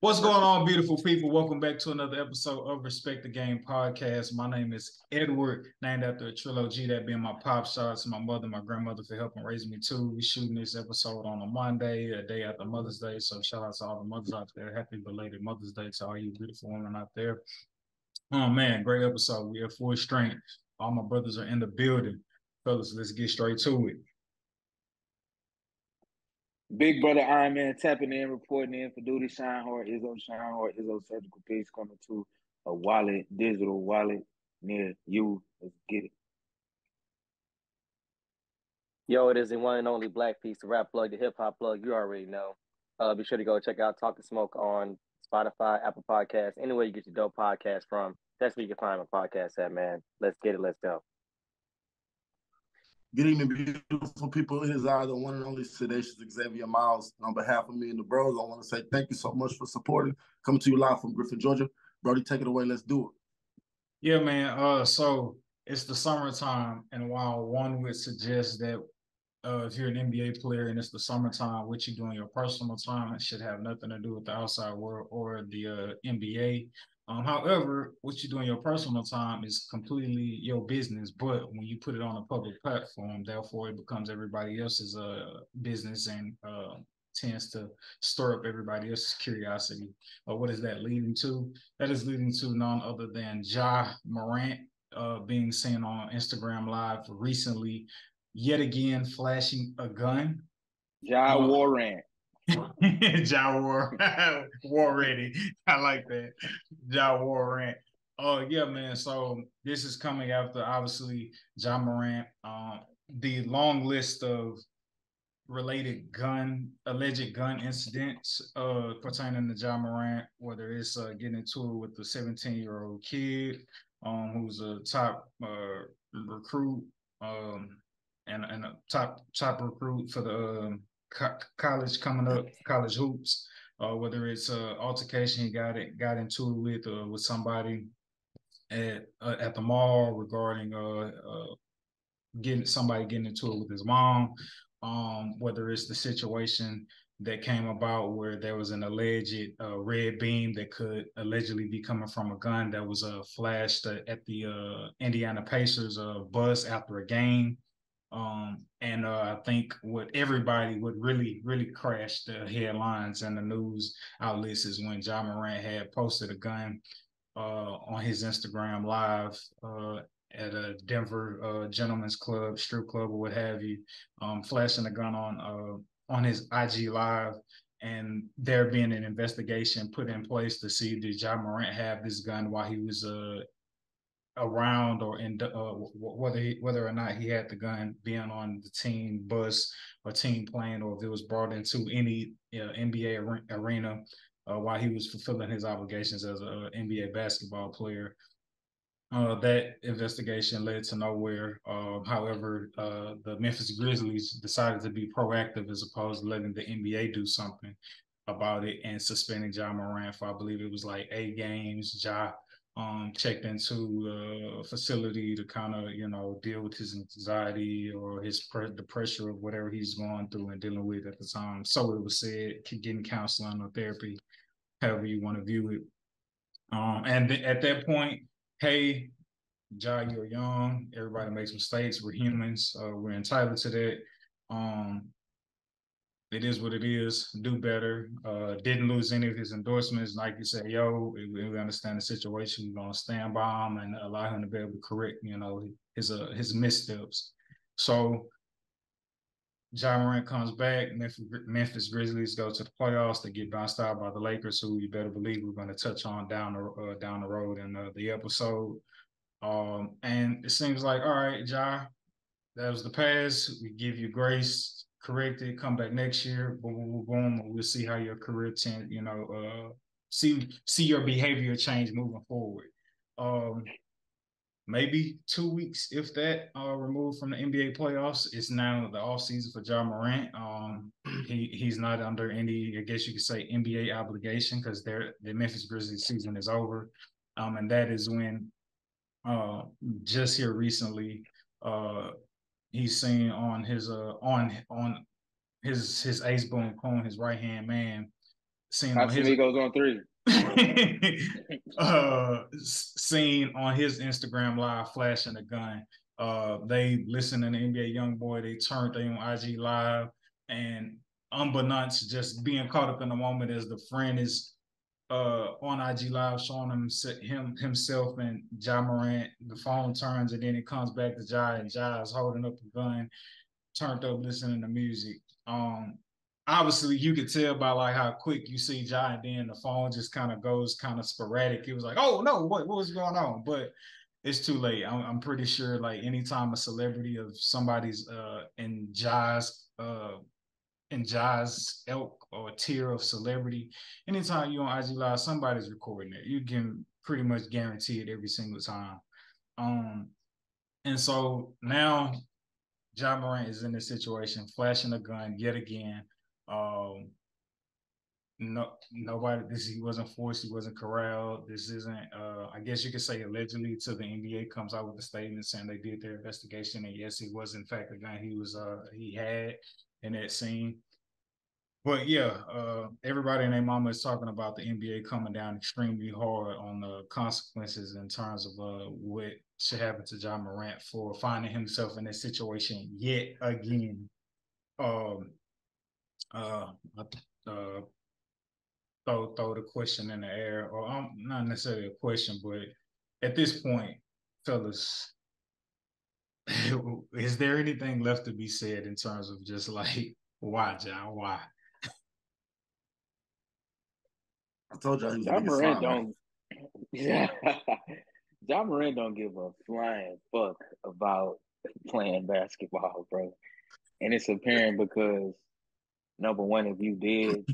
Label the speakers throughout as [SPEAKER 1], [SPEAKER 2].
[SPEAKER 1] What's going on, beautiful people? Welcome back to another episode of Respect the Game podcast. My name is Edward, named after a trilogy, that being my pop. Shout out to my mother, my grandmother for helping raise me too. We're shooting this episode on a Monday, a day after Mother's Day. So shout out to all the mothers out there. Happy belated Mother's Day to all you beautiful women out there. Oh man, great episode. We are full strength. All my brothers are in the building. Fellas, let's get straight to it.
[SPEAKER 2] Big brother Iron Man tapping in, reporting in for duty. Shine hard, Izzo surgical piece coming to a wallet, digital wallet near you. Let's get it.
[SPEAKER 3] Yo, it is the one and only Black Piece, the rap plug, the hip hop plug. You already know. Be sure to go check out Talk to Smoke on Spotify, Apple Podcasts, anywhere you get your dope podcast from. That's where you can find my podcast at, man. Let's get it. Let's go.
[SPEAKER 4] Good evening, beautiful people. It is I, the one and only Sedacious Xavier Miles. On behalf of me and the bros, I want to say thank you so much for supporting. Coming to you live from Griffin, Georgia. Brody, take it away. Let's do it.
[SPEAKER 1] Yeah, man. So it's the summertime, and while one would suggest that if you're an NBA player and it's the summertime, what you do in your personal time, it should have nothing to do with the outside world or the NBA. However, what you do in your personal time is completely your business. But when you put it on a public platform, therefore it becomes everybody else's business and tends to stir up everybody else's curiosity. What is that leading to? That is leading to none other than Ja Morant being seen on Instagram Live recently, yet again flashing a gun.
[SPEAKER 2] Ja Morant.
[SPEAKER 1] Ja War ready. I like that. Ja Morant. Oh yeah, man. So this is coming after obviously Ja Morant. The long list of related alleged gun incidents pertaining to Ja Morant, whether it's getting into it with the 17-year-old kid who's a top recruit and a top recruit for the college coming up, college hoops, whether it's altercation he got into with somebody at the mall regarding getting into it with his mom, whether it's the situation that came about where there was an alleged red beam that could allegedly be coming from a gun that was flashed at the Indiana Pacers bus after a game. And I think what everybody would really crash the headlines and the news outlets is when Ja Morant had posted a gun on his Instagram Live at a Denver gentleman's club, strip club, or what have you, flashing a gun on his IG Live, and there being an investigation put in place to see did Ja Morant have this gun while he was around or in whether or not he had the gun being on the team bus or team plane, or if it was brought into any NBA arena while he was fulfilling his obligations as an NBA basketball player. That investigation led to nowhere. However, the Memphis Grizzlies decided to be proactive as opposed to letting the NBA do something about it and suspending Ja Morant for, I believe it was like 8 games. Ja checked into a facility to kind of, deal with his anxiety or the pressure of whatever he's going through and dealing with at the time. So it was said, getting counseling or therapy, however you want to view it. And at that point, hey, Ja, you're young. Everybody makes mistakes. We're humans. We're entitled to that. It is what it is. Do better. Didn't lose any of his endorsements. Like you said, we understand the situation. We're gonna stand by him and allow him to be able to correct, his missteps. So Ja Morant comes back. Memphis Grizzlies go to the playoffs. They get bounced out by the Lakers, who you better believe we're going to touch on down the road in the episode. And it seems like, all right, Ja, that was the past. We give you grace, correct it, come back next year, boom, we'll see how your career see your behavior change moving forward. Maybe 2 weeks, if that, removed from the NBA playoffs. It's now the offseason for Ja Morant. He's not under any, I guess you could say, NBA obligation because the Memphis Grizzlies season is over. And that is when just here recently, he's seen on his Ace Boone Coon, his right hand man, seen on his
[SPEAKER 2] Casamigos on 3.
[SPEAKER 1] Seen on his Instagram live flashing a gun. They listened to the NBA YoungBoy. They turned they on IG live, and unbeknownst, just being caught up in the moment as the friend is on IG live showing himself and Ja Morant. The phone turns and then it comes back to Ja, and Ja is holding up a gun, turned up listening to music. Obviously you could tell by like how quick you see Ja, and then the phone just kind of goes kind of sporadic. It was like, oh no, what was going on? But it's too late. I'm pretty sure like anytime a celebrity of somebody's in Ja's elk or tier of celebrity, anytime you on IG Live, somebody's recording it. You can pretty much guarantee it every single time. And so now Ja Morant is in this situation, flashing a gun yet again. Nobody. He wasn't forced. He wasn't corralled. This isn't. I guess you could say allegedly till the NBA comes out with a statement saying they did their investigation, and yes, it was in fact a gun he had in that scene. But yeah, everybody and their mama is talking about the NBA coming down extremely hard on the consequences in terms of what should happen to Ja Morant for finding himself in this situation yet again. Um, uh, throw the question in the air, or not necessarily a question, but at this point, fellas, is there anything left to be said in terms of just like why, John? Why?
[SPEAKER 4] I told y'all he was
[SPEAKER 2] Ja
[SPEAKER 4] gonna get
[SPEAKER 2] Morant
[SPEAKER 4] slime.
[SPEAKER 2] don't. Yeah, Ja Morant don't give a flying fuck about playing basketball, bro. And it's apparent because number one, if you did,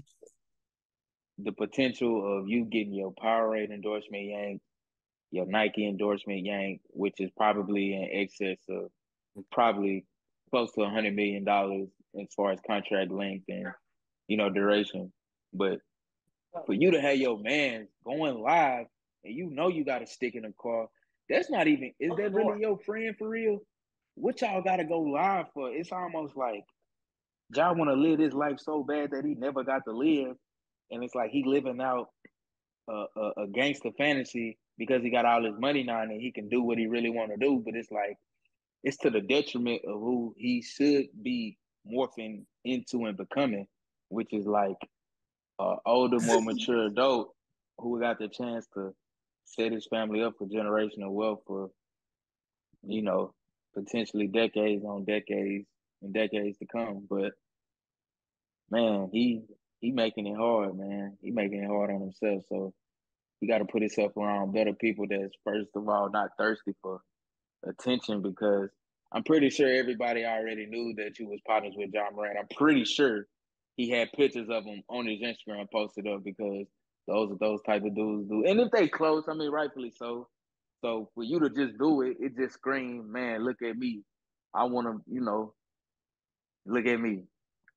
[SPEAKER 2] the potential of you getting your Powerade endorsement yanked, your Nike endorsement yanked, which is probably in excess of probably close to $100 million as far as contract length and duration. But for you to have your man going live and you got to stick in the car, that's not even. Is that really your friend for real? What y'all got to go live for? It's almost like Ja want to live his life so bad that he never got to live, and it's like he living out a gangster fantasy because he got all his money now and he can do what he really want to do. But it's like it's to the detriment of who he should be morphing into and becoming, which is like an older, more mature adult who got the chance to set his family up for generational wealth for, potentially decades on decades and decades to come. But man, he making it hard, man. He making it hard on himself. So he got to put himself around better people that's first of all not thirsty for attention, because I'm pretty sure everybody already knew that you was partners with Ja Morant. I'm pretty sure he had pictures of him on his Instagram posted up because those are those type of dudes do. And if they close, I mean, rightfully so. So for you to just do it, it just screams, man, look at me. I want to, look at me.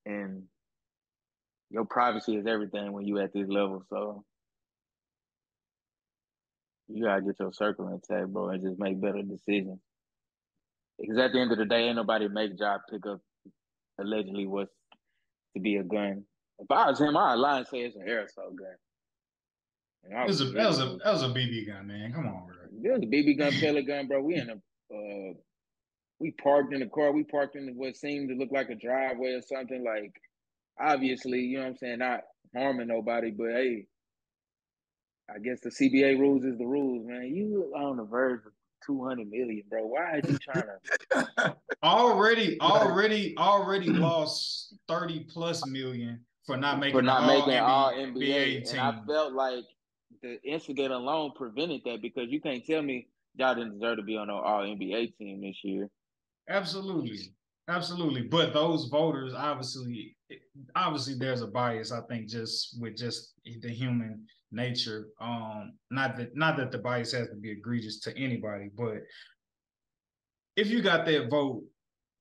[SPEAKER 2] And your privacy is everything when you at this level. So you gotta get your circle intact, bro, and just make better decisions. Because at the end of the day, ain't nobody make Ja pick up allegedly what's to be a gun. If I was him, I'd lie and say it's an aerosol gun. And I
[SPEAKER 1] That was
[SPEAKER 2] was
[SPEAKER 1] a that
[SPEAKER 2] really
[SPEAKER 1] was a that was a BB gun, man. Come on, bro.
[SPEAKER 2] There's a BB gun, pellet gun, bro. We parked in the car. We parked in what seemed to look like a driveway or something. Like, obviously, you know what I'm saying, not harming nobody, but hey, I guess the CBA rules is the rules, man. You on the verge of 200 million, bro. Why are you trying to
[SPEAKER 1] already lost 30 plus million for not
[SPEAKER 2] for
[SPEAKER 1] making the
[SPEAKER 2] not
[SPEAKER 1] all
[SPEAKER 2] making all
[SPEAKER 1] NBA
[SPEAKER 2] NBA? And I
[SPEAKER 1] team.
[SPEAKER 2] felt like the incident alone prevented that, because you can't tell me y'all didn't deserve to be on the all NBA team this year.
[SPEAKER 1] Absolutely. But those voters, obviously there's a bias, I think, just with just the human nature. Not that the bias has to be egregious to anybody, but if you got that vote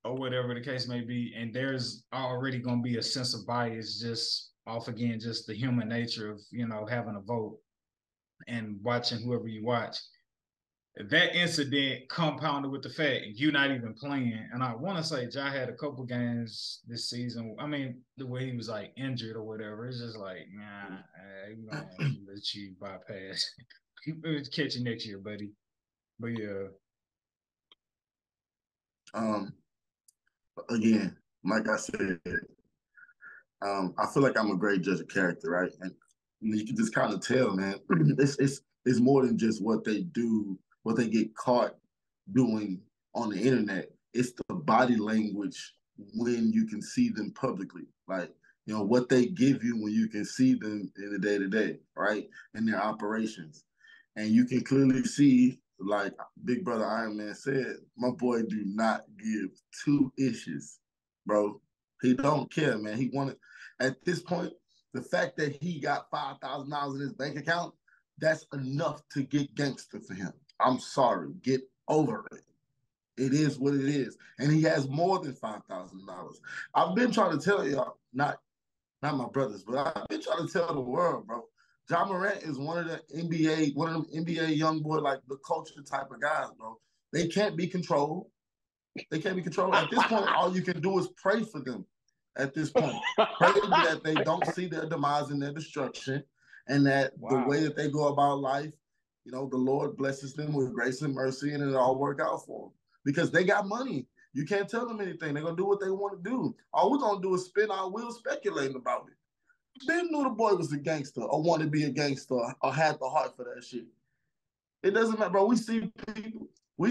[SPEAKER 1] or whatever the case may be, and there's already going to be a sense of bias just off, again, just the human nature of, having a vote and watching whoever you watch. that incident compounded with the fact you're not even playing. And I want to say Ja had a couple games this season. I mean, the way he was like injured or whatever, it's just like, nah, I'm gonna let you bypass. Catch you next year, buddy. But yeah.
[SPEAKER 4] Again, like I said, I feel like I'm a great judge of character, right? And you can just kind of tell, man. It's more than just what they do, what they get caught doing on the internet. It's the body language when you can see them publicly, like what they give you when you can see them in the day to day, right? In their operations, and you can clearly see, like Big Brother Iron Man said, my boy do not give two issues, bro. He don't care, man. He wanted at this point, the fact that he got $5,000 in his bank account, that's enough to get gangster for him. I'm sorry. Get over it. It is what it is. And he has more than $5,000. I've been trying to tell y'all, not my brothers, but I've been trying to tell the world, bro. Ja Morant is one of them NBA young boy, like the culture type of guys, bro. They can't be controlled. They can't be controlled. At this point, all you can do is pray for them. At this point, pray that they don't see their demise and their destruction, and that the way that they go about life, the Lord blesses them with grace and mercy, and it all work out for them because they got money. You can't tell them anything. They're gonna do what they want to do. All we're gonna do is spin our wheels speculating about it. Ben knew the boy was a gangster or wanted to be a gangster or had the heart for that shit. It doesn't matter, bro. We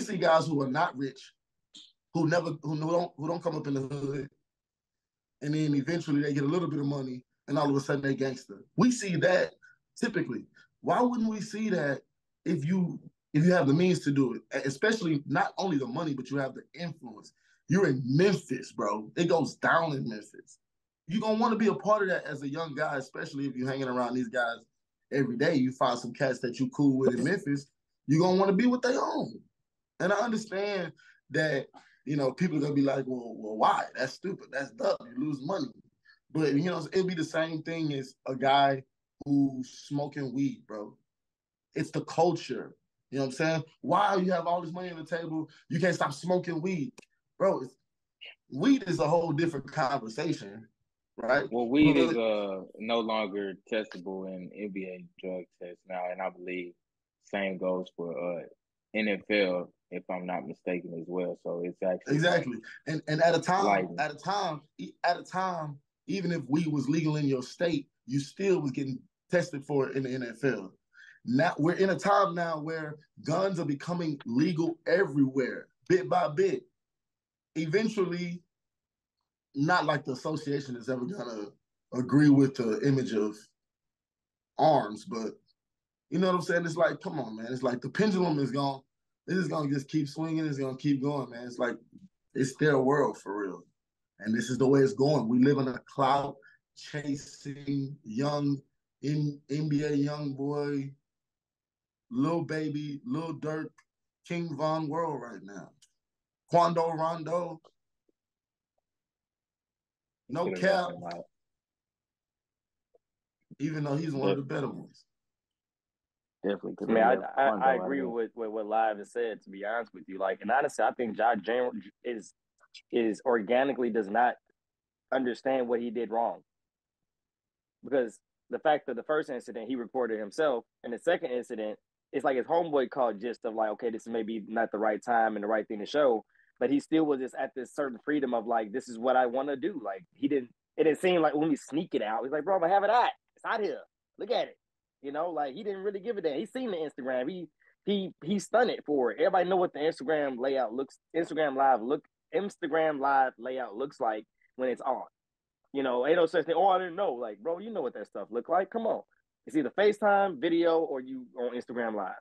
[SPEAKER 4] see guys who are not rich, who don't come up in the hood, and then eventually they get a little bit of money, and all of a sudden they gangster. We see that typically. Why wouldn't we see that if you have the means to do it? Especially not only the money, but you have the influence. You're in Memphis, bro. It goes down in Memphis. You're gonna want to be a part of that as a young guy, especially if you're hanging around these guys every day. You find some cats that you cool with in Memphis, you're gonna want to be what they own. And I understand that people are gonna be like, well, why? That's stupid. That's dumb. You lose money. But it'd be the same thing as a guy who's smoking weed, bro. It's the culture. You know what I'm saying? Why you have all this money on the table, you can't stop smoking weed, bro? Weed is a whole different conversation, right?
[SPEAKER 2] Well, weed is no longer testable in NBA drug tests now, and I believe same goes for NFL, if I'm not mistaken, as well. So it's actually
[SPEAKER 4] exactly. And at a time, even if weed was legal in your state, you still was getting tested for it in the NFL. Now we're in a time now where guns are becoming legal everywhere, bit by bit. Eventually, not like the association is ever gonna agree with the image of arms, but you know what I'm saying? It's like, come on, man. It's like the pendulum is gone. This is gonna just keep swinging. It's gonna keep going, man. It's like it's their world for real, and this is the way it's going. We live in a clout chasing young NBA young boy, Lil Baby, Lil Durk, King Von world right now. Quando Rondo, no cap, even though he's one of the better ones.
[SPEAKER 2] Definitely.
[SPEAKER 3] I mean, I agree with what Live has said, to be honest with you. Like, and honestly, I think Ja is organically does not understand what he did wrong. Because the fact that the first incident he reported himself, and the second incident, it's like his homeboy called just of like, okay, this is maybe not the right time and the right thing to show, but he still was just at this certain freedom of like, this is what I want to do. Like it didn't seem like when we sneak it out. He's like, bro, I'm gonna have it out. It's out here. Look at it. Like he didn't really give a damn. He seen the Instagram. He stunned it for it. Everybody know what the Instagram Live layout looks like when it's on. Ain't no such thing. Oh, I didn't know. Like, bro, you know what that stuff look like. Come on. It's either FaceTime, video, or you on Instagram Live.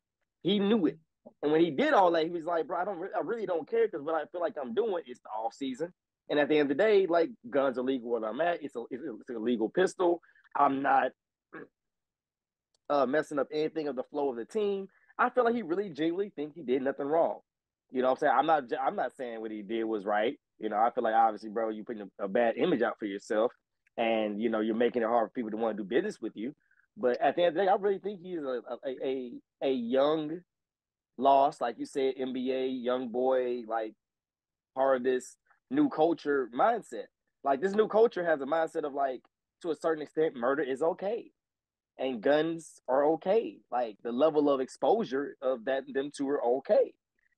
[SPEAKER 3] He knew it. And when he did all that, he was like, bro, I really don't care because what I feel like I'm doing is the off season. And at the end of the day, like guns are legal where I'm at. It's a legal pistol. I'm not messing up anything of the flow of the team. I feel like he really genuinely think he did nothing wrong. You know what I'm saying? I'm not saying what he did was right. I feel like obviously, bro, you're putting a bad image out for yourself, and you're making it hard for people to want to do business with you. But at the end of the day, I really think he's a young, lost, like you said, NBA, young boy, like part of this new culture mindset. Like this new culture has a mindset of like, to a certain extent, murder is okay and guns are okay. Like the level of exposure of that them two are okay.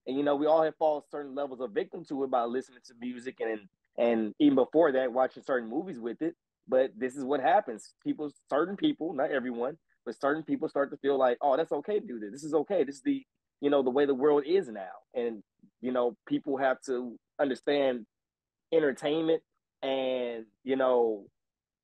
[SPEAKER 3] And you know, we all have fallen certain levels of victim to it by listening to music and even before that, watching certain movies with it. But this is what happens. Certain people, not everyone, but certain people start to feel like, oh, that's okay to do this. This is okay. This is the way the world is now. And, people have to understand entertainment and,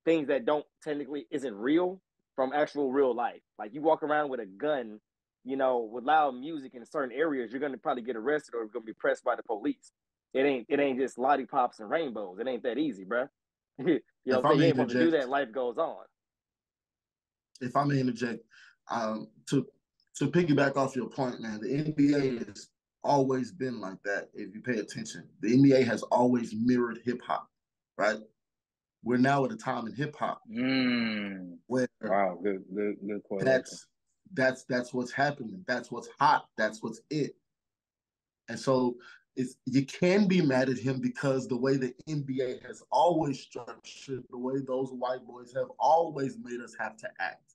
[SPEAKER 3] things that don't technically isn't real from actual real life. Like you walk around with a gun, with loud music in certain areas, you're gonna probably get arrested or you're gonna be pressed by the police. It ain't just lollipops and rainbows. It ain't that easy, bro. You know what
[SPEAKER 4] If
[SPEAKER 3] I'm
[SPEAKER 4] I
[SPEAKER 3] saying? You
[SPEAKER 4] may
[SPEAKER 3] ain't supposed to do
[SPEAKER 4] interject,
[SPEAKER 3] that. Life goes on.
[SPEAKER 4] if I may interject, to piggyback off your point, man, the NBA has always been like that. If you pay attention, the NBA has always mirrored hip hop, right? We're now at a time in hip hop where
[SPEAKER 2] Wow, good correlation.
[SPEAKER 4] that's what's happening. That's what's hot. That's what's it. And so you can be mad at him because the way the NBA has always structured, the way those white boys have always made us have to act.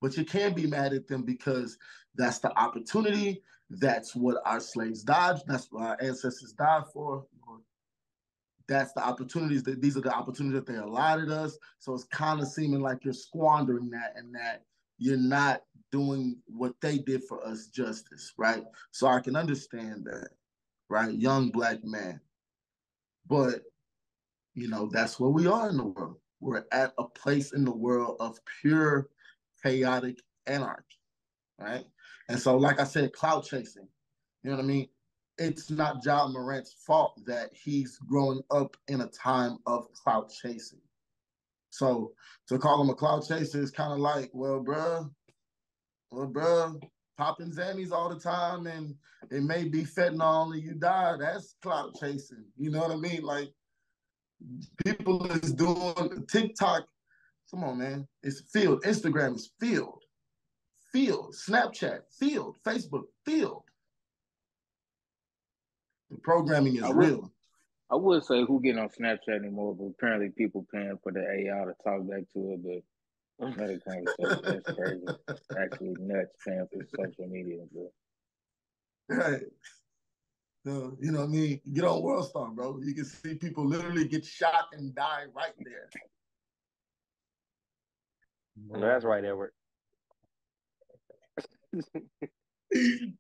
[SPEAKER 4] But you can't be mad at them because that's the opportunity. That's what our slaves died. That's what our ancestors died for. That's the opportunities that these are the opportunities that they allotted us. So it's kind of seeming like you're squandering that and that you're not doing what they did for us justice, right? So I can understand that, right? Young black man. But, that's where we are in the world. We're at a place in the world of pure chaotic anarchy, right? And so, like I said, clout chasing, you know what I mean? It's not Ja Morant's fault that he's growing up in a time of clout chasing. So to call him a clout chaser is kind of like, well, bruh, popping Zannies all the time and it may be fentanyl and you die. That's clout chasing. You know what I mean? Like people is doing TikTok. Come on, man. It's field. Instagram is field. Snapchat, field, Facebook, field. The programming is real.
[SPEAKER 2] I would say who getting on Snapchat anymore, but apparently people paying for the AI to talk back to it, but another conversation. That's crazy. Actually nuts paying for social media, but
[SPEAKER 4] right. So, you know what I mean? Get on World Star, bro. You can see people literally get shot and die right there.
[SPEAKER 3] No, that's right, Edward.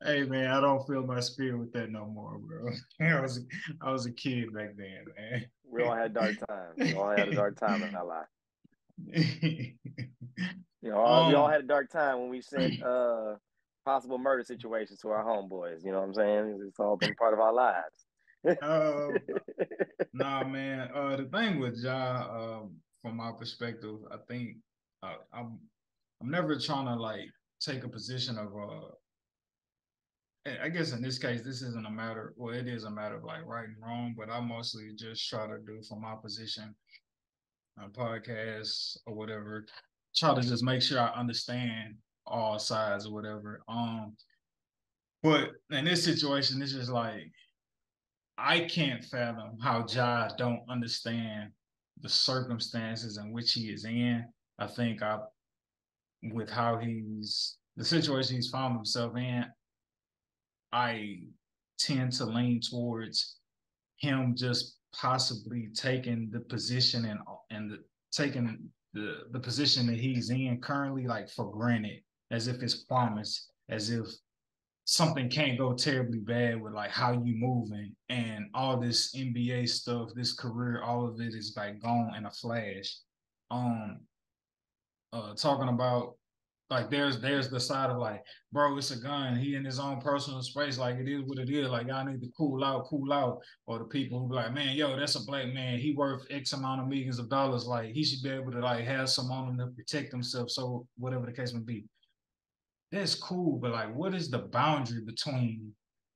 [SPEAKER 1] Hey man, I don't feel my spirit with that no more, bro. I was a kid back then, man.
[SPEAKER 3] We all had dark times. We all had a dark time in our life. We all had a dark time when we sent possible murder situations to our homeboys. You know what I'm saying? It's all been part of our lives.
[SPEAKER 1] Nah, man. The thing with Ja, from my perspective, I think I'm never trying to like take a position of I guess in this case, this isn't a matter. Well, it is a matter of like right and wrong, but I mostly just try to do from my position on podcasts or whatever. Try to just make sure I understand all sides or whatever. But in this situation, it's just like I can't fathom how Ja don't understand the circumstances in which he is in. I think with how the situation he's found himself in, I tend to lean towards him just possibly taking the position taking the position that he's in currently like for granted, as if it's promised, as if something can't go terribly bad with like how you moving and all this NBA stuff, this career, all of it is like gone in a flash. Talking about like there's the side of like, bro, it's a gun. He in his own personal space. Like it is what it is. Like y'all need to cool out. Or the people who be like, man, yo, that's a black man. He worth X amount of millions of dollars. Like he should be able to like have some on him to protect himself. So whatever the case may be. That's cool, but like what is the boundary between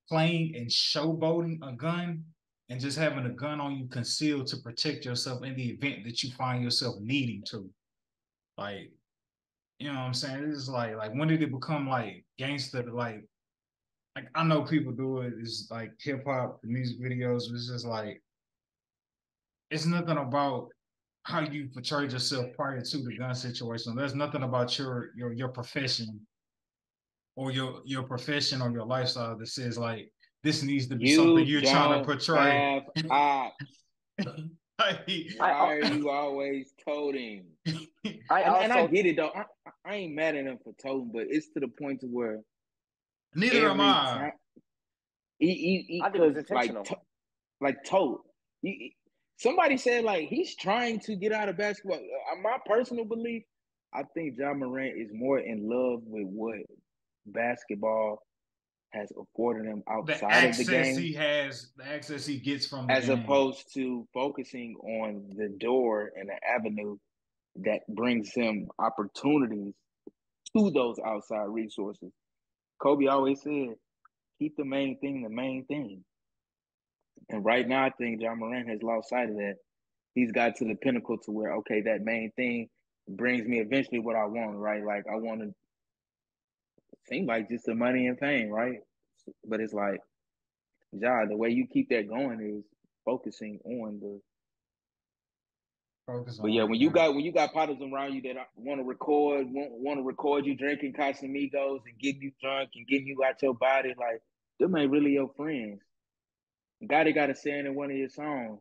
[SPEAKER 1] playing and showboating a gun and just having a gun on you concealed to protect yourself in the event that you find yourself needing to? Like, you know what I'm saying? It's like when did it become like gangster to like like I know people do it. It's like hip hop, the music videos. It's just like it's nothing about how you portrayed yourself prior to the gun situation. There's nothing about your profession or your profession or your lifestyle that says like this needs to be something
[SPEAKER 2] You
[SPEAKER 1] you're trying to
[SPEAKER 2] don't
[SPEAKER 1] portray.
[SPEAKER 2] have ops.
[SPEAKER 1] Like,
[SPEAKER 2] Why are you always toting? And I get it though. I ain't mad at him for toting, but it's to the point to where
[SPEAKER 1] neither am
[SPEAKER 2] every
[SPEAKER 1] I.
[SPEAKER 2] time he
[SPEAKER 3] I think it's intentional.
[SPEAKER 2] like tote. Somebody said like he's trying to get out of basketball. My personal belief, I think Ja Morant is more in love with what basketball has afforded him
[SPEAKER 1] The
[SPEAKER 2] outside of the
[SPEAKER 1] access
[SPEAKER 2] game,
[SPEAKER 1] he has, the access he gets from the
[SPEAKER 2] as
[SPEAKER 1] game.
[SPEAKER 2] opposed to focusing on the door and the avenue that brings him opportunities to those outside resources. Kobe always said, keep the main thing the main thing. And right now, I think Ja Morant has lost sight of that. He's got to the pinnacle to where, okay, that main thing brings me eventually what I want, right? Like, I want to seem like just the money and fame, right? But it's like, Ja, the way you keep that going is focusing on the. But yeah, when you got partners around you that want to record you drinking Casamigos and getting you drunk and getting you out your body, like them ain't really your friends. Gotti got a saying in one of your songs.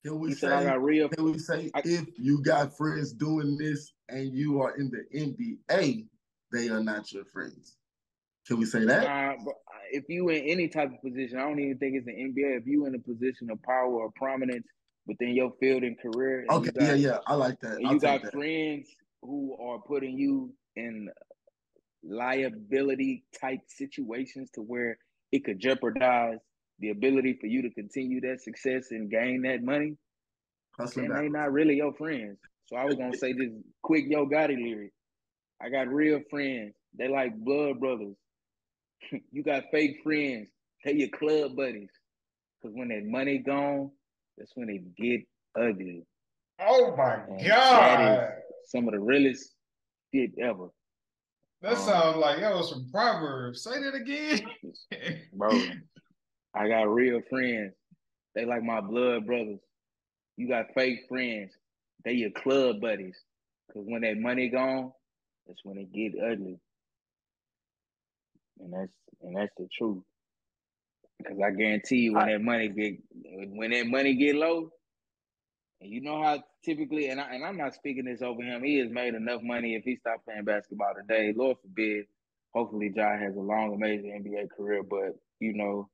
[SPEAKER 2] He said, "I got real."
[SPEAKER 4] Can we say if you got friends doing this and you are in the NBA, they are not your friends? Can we say that?
[SPEAKER 2] But if you in any type of position, I don't even think it's the NBA. If you in a position of power or prominence within your field and career, and
[SPEAKER 4] okay, yeah, I like that.
[SPEAKER 2] And you got friends who are putting you in liability type situations to where it could jeopardize the ability for you to continue that success and gain that money, then they not really your friends. So I was gonna say this quick Yo Gotti lyric. I got real friends. They like blood brothers. You got fake friends. They your club buddies. Because when that money gone, that's when it get ugly.
[SPEAKER 1] Oh my
[SPEAKER 2] and
[SPEAKER 1] God.
[SPEAKER 2] That is some of the realest shit ever.
[SPEAKER 1] That sounds like that was from Proverbs. Say that again.
[SPEAKER 2] Bro, I got real friends. They like my blood brothers. You got fake friends. They your club buddies. Because when that money gone, that's when it get ugly. And that's the truth. Because I guarantee you when that money get low, and you know how typically, and I'm not speaking this over him, he has made enough money if he stopped playing basketball today. Lord forbid, hopefully Ja has a long, amazing NBA career. But, you know,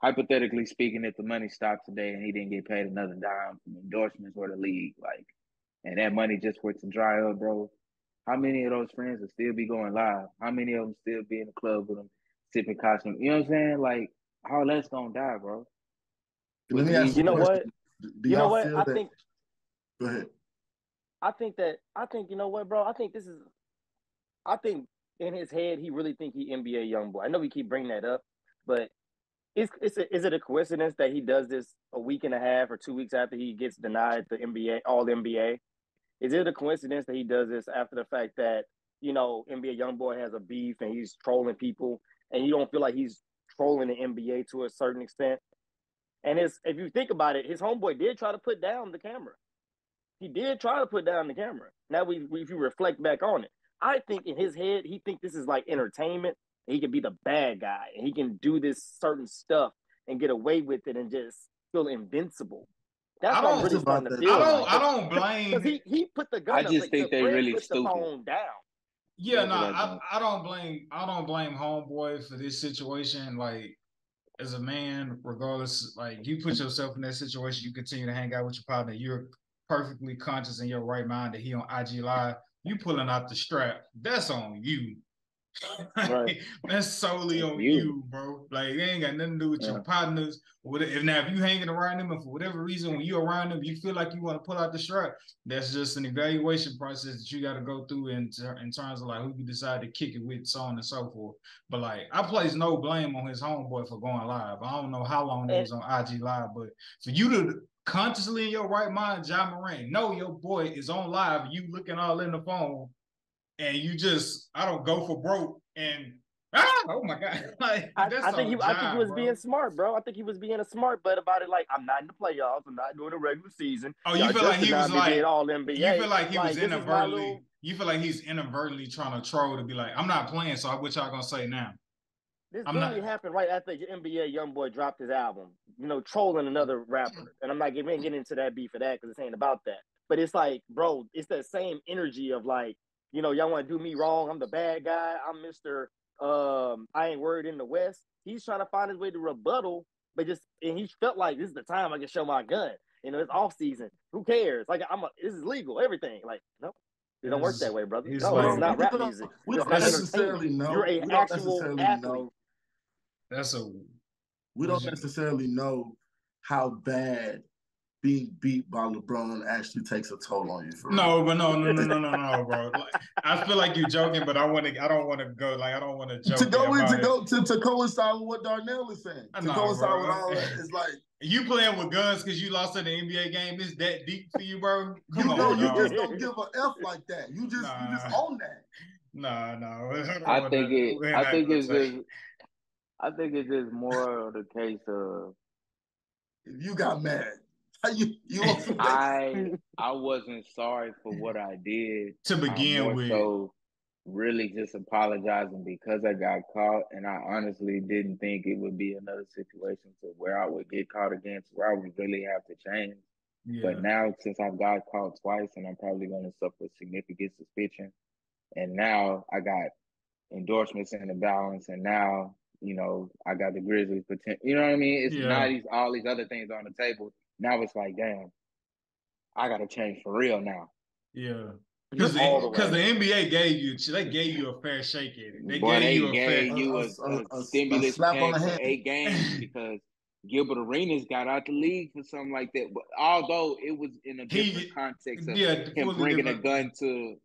[SPEAKER 2] hypothetically speaking, if the money stopped today and he didn't get paid another dime from endorsements or the league, like, and that money just were to dry up, bro, how many of those friends will still be going live? How many of them still be in the club with them, sipping costume? You know what I'm saying? Like, all that's gonna die, bro.
[SPEAKER 4] Let me ask
[SPEAKER 3] you know what?
[SPEAKER 4] You know what?
[SPEAKER 3] I think.
[SPEAKER 4] Go ahead.
[SPEAKER 3] I think you know what, bro. I think in his head he really think he NBA young boy. I know we keep bringing that up, but is it a coincidence that he does this a week and a half or 2 weeks after he gets denied the NBA All NBA? Is it a coincidence that he does this after the fact that, you know, NBA YoungBoy has a beef and he's trolling people, and you don't feel like he's trolling the NBA to a certain extent? And if you think about it, his homeboy did try to put down the camera. He did try to put down the camera. Now, if you reflect back on it, I think in his head, he thinks this is like entertainment. He can be the bad guy, and he can do this certain stuff and get away with it and just feel invincible. That's what I'm really starting to feel.
[SPEAKER 1] I don't blame,
[SPEAKER 3] because he put the gun.
[SPEAKER 2] I just think they really
[SPEAKER 3] put
[SPEAKER 2] stupid.
[SPEAKER 3] The phone down.
[SPEAKER 1] Yeah, no, I don't blame homeboy for this situation. Like, as a man, regardless, like you put yourself in that situation, you continue to hang out with your partner. You're perfectly conscious in your right mind that he on IG Live. You pulling out the strap. That's on you.
[SPEAKER 3] Right.
[SPEAKER 1] That's solely on you, bro. Like, it ain't got nothing to do with your partners. If you hanging around them, and for whatever reason, when you're around them, you feel like you want to pull out the strap, that's just an evaluation process that you got to go through in terms of like who you decide to kick it with, so on and so forth. But like, I place no blame on his homeboy for going live. I don't know how long he was on IG Live, but for you to consciously in your right mind, Ja Morant, know your boy is on live, you looking all in the phone, and you just, I don't go for broke and Oh my God! Like that's
[SPEAKER 3] I think
[SPEAKER 1] so
[SPEAKER 3] he was
[SPEAKER 1] bro.
[SPEAKER 3] being smart, bro. I think he was being a smart butt about it. Like, I'm not in the playoffs. I'm not doing the regular season.
[SPEAKER 1] Oh, you
[SPEAKER 3] Y'all
[SPEAKER 1] feel
[SPEAKER 3] just
[SPEAKER 1] like he was
[SPEAKER 3] denied me being
[SPEAKER 1] like,
[SPEAKER 3] all
[SPEAKER 1] you
[SPEAKER 3] NBA.
[SPEAKER 1] feel like he was
[SPEAKER 3] Like, this is my little.
[SPEAKER 1] inadvertently, you feel like he's inadvertently trying to troll to be like, I'm not playing, so what y'all gonna say now?
[SPEAKER 3] This
[SPEAKER 1] I'm
[SPEAKER 3] literally
[SPEAKER 1] not.
[SPEAKER 3] happened right after the NBA YoungBoy dropped his album. Trolling another rapper, and I'm not getting into that beef for that because it ain't about that. But it's like, bro, it's that same energy of like, y'all want to do me wrong. I'm the bad guy. I'm Mister. I ain't worried in the West. He's trying to find his way to rebuttal, but and he felt like this is the time I can show my gun. It's off season. Who cares? Like, this is legal. Everything. Like, no, it don't work that way, brother.
[SPEAKER 1] He's
[SPEAKER 3] No,
[SPEAKER 1] like,
[SPEAKER 3] this is not rap music.
[SPEAKER 4] We
[SPEAKER 3] This is
[SPEAKER 4] don't
[SPEAKER 3] not
[SPEAKER 4] necessarily
[SPEAKER 3] entertainment.
[SPEAKER 4] know.
[SPEAKER 3] You're a
[SPEAKER 4] We don't
[SPEAKER 3] actual
[SPEAKER 4] necessarily
[SPEAKER 3] athlete.
[SPEAKER 4] know.
[SPEAKER 1] that's a.
[SPEAKER 4] We don't necessarily know how bad being beat by LeBron actually takes a toll on you.
[SPEAKER 1] No, but no, bro. Like, I feel like you're joking, but I don't want to go. Like, I don't want to joke
[SPEAKER 4] to coincide with what Darnell is saying. To coincide
[SPEAKER 1] bro.
[SPEAKER 4] with all that, it's like
[SPEAKER 1] you playing with guns because you lost in the NBA game. Is that deep for you, bro?
[SPEAKER 4] Come on, you just don't give a F like that. You just own that.
[SPEAKER 1] No.
[SPEAKER 2] I think it's just more of the case of
[SPEAKER 4] if you got mad. You
[SPEAKER 2] I wasn't sorry for what I did
[SPEAKER 1] to begin with.
[SPEAKER 2] So really just apologizing because I got caught, and I honestly didn't think it would be another situation to where I would get caught again, to where I would really have to change. Yeah. But now, since I've got caught twice, and I'm probably going to suffer significant suspension, and now I got endorsements in the balance, and now I got the Grizzlies potential. You know what I mean? It's not all these other things on the table. Now it's like, damn, I got to change for real now.
[SPEAKER 1] Yeah. Because the NBA gave you a fair shake at it. They gave you
[SPEAKER 2] a stimulus
[SPEAKER 4] slap
[SPEAKER 2] check
[SPEAKER 4] on the
[SPEAKER 2] for
[SPEAKER 4] hand.
[SPEAKER 2] 8 games because Gilbert Arenas got out the league for something like that. But although it was in a different context of him bringing a gun to,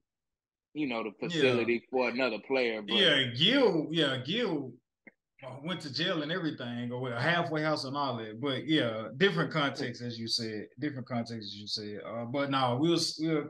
[SPEAKER 2] the facility for another player. But
[SPEAKER 1] Gil went to jail and everything, or a halfway house and all that. But different context, as you said. But no, we'll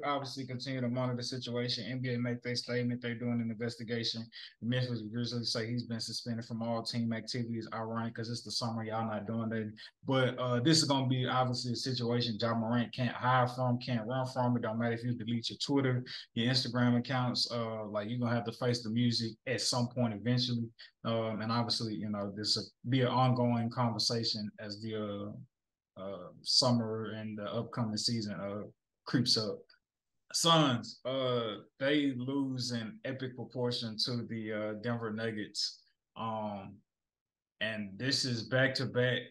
[SPEAKER 1] obviously continue to monitor the situation. NBA make their statement. They're doing an investigation. The Memphis Grizzlies say he's been suspended from all team activities. Ironic because it's the summer, y'all not doing that. But this is gonna be obviously a situation Ja Morant can't hide from, can't run from. It don't matter if you delete your Twitter, your Instagram accounts. Like you're gonna have to face the music at some point eventually. And obviously, this will be an ongoing conversation as the summer and the upcoming season creeps up. Suns, they lose in epic proportion to the Denver Nuggets. And this is back-to-back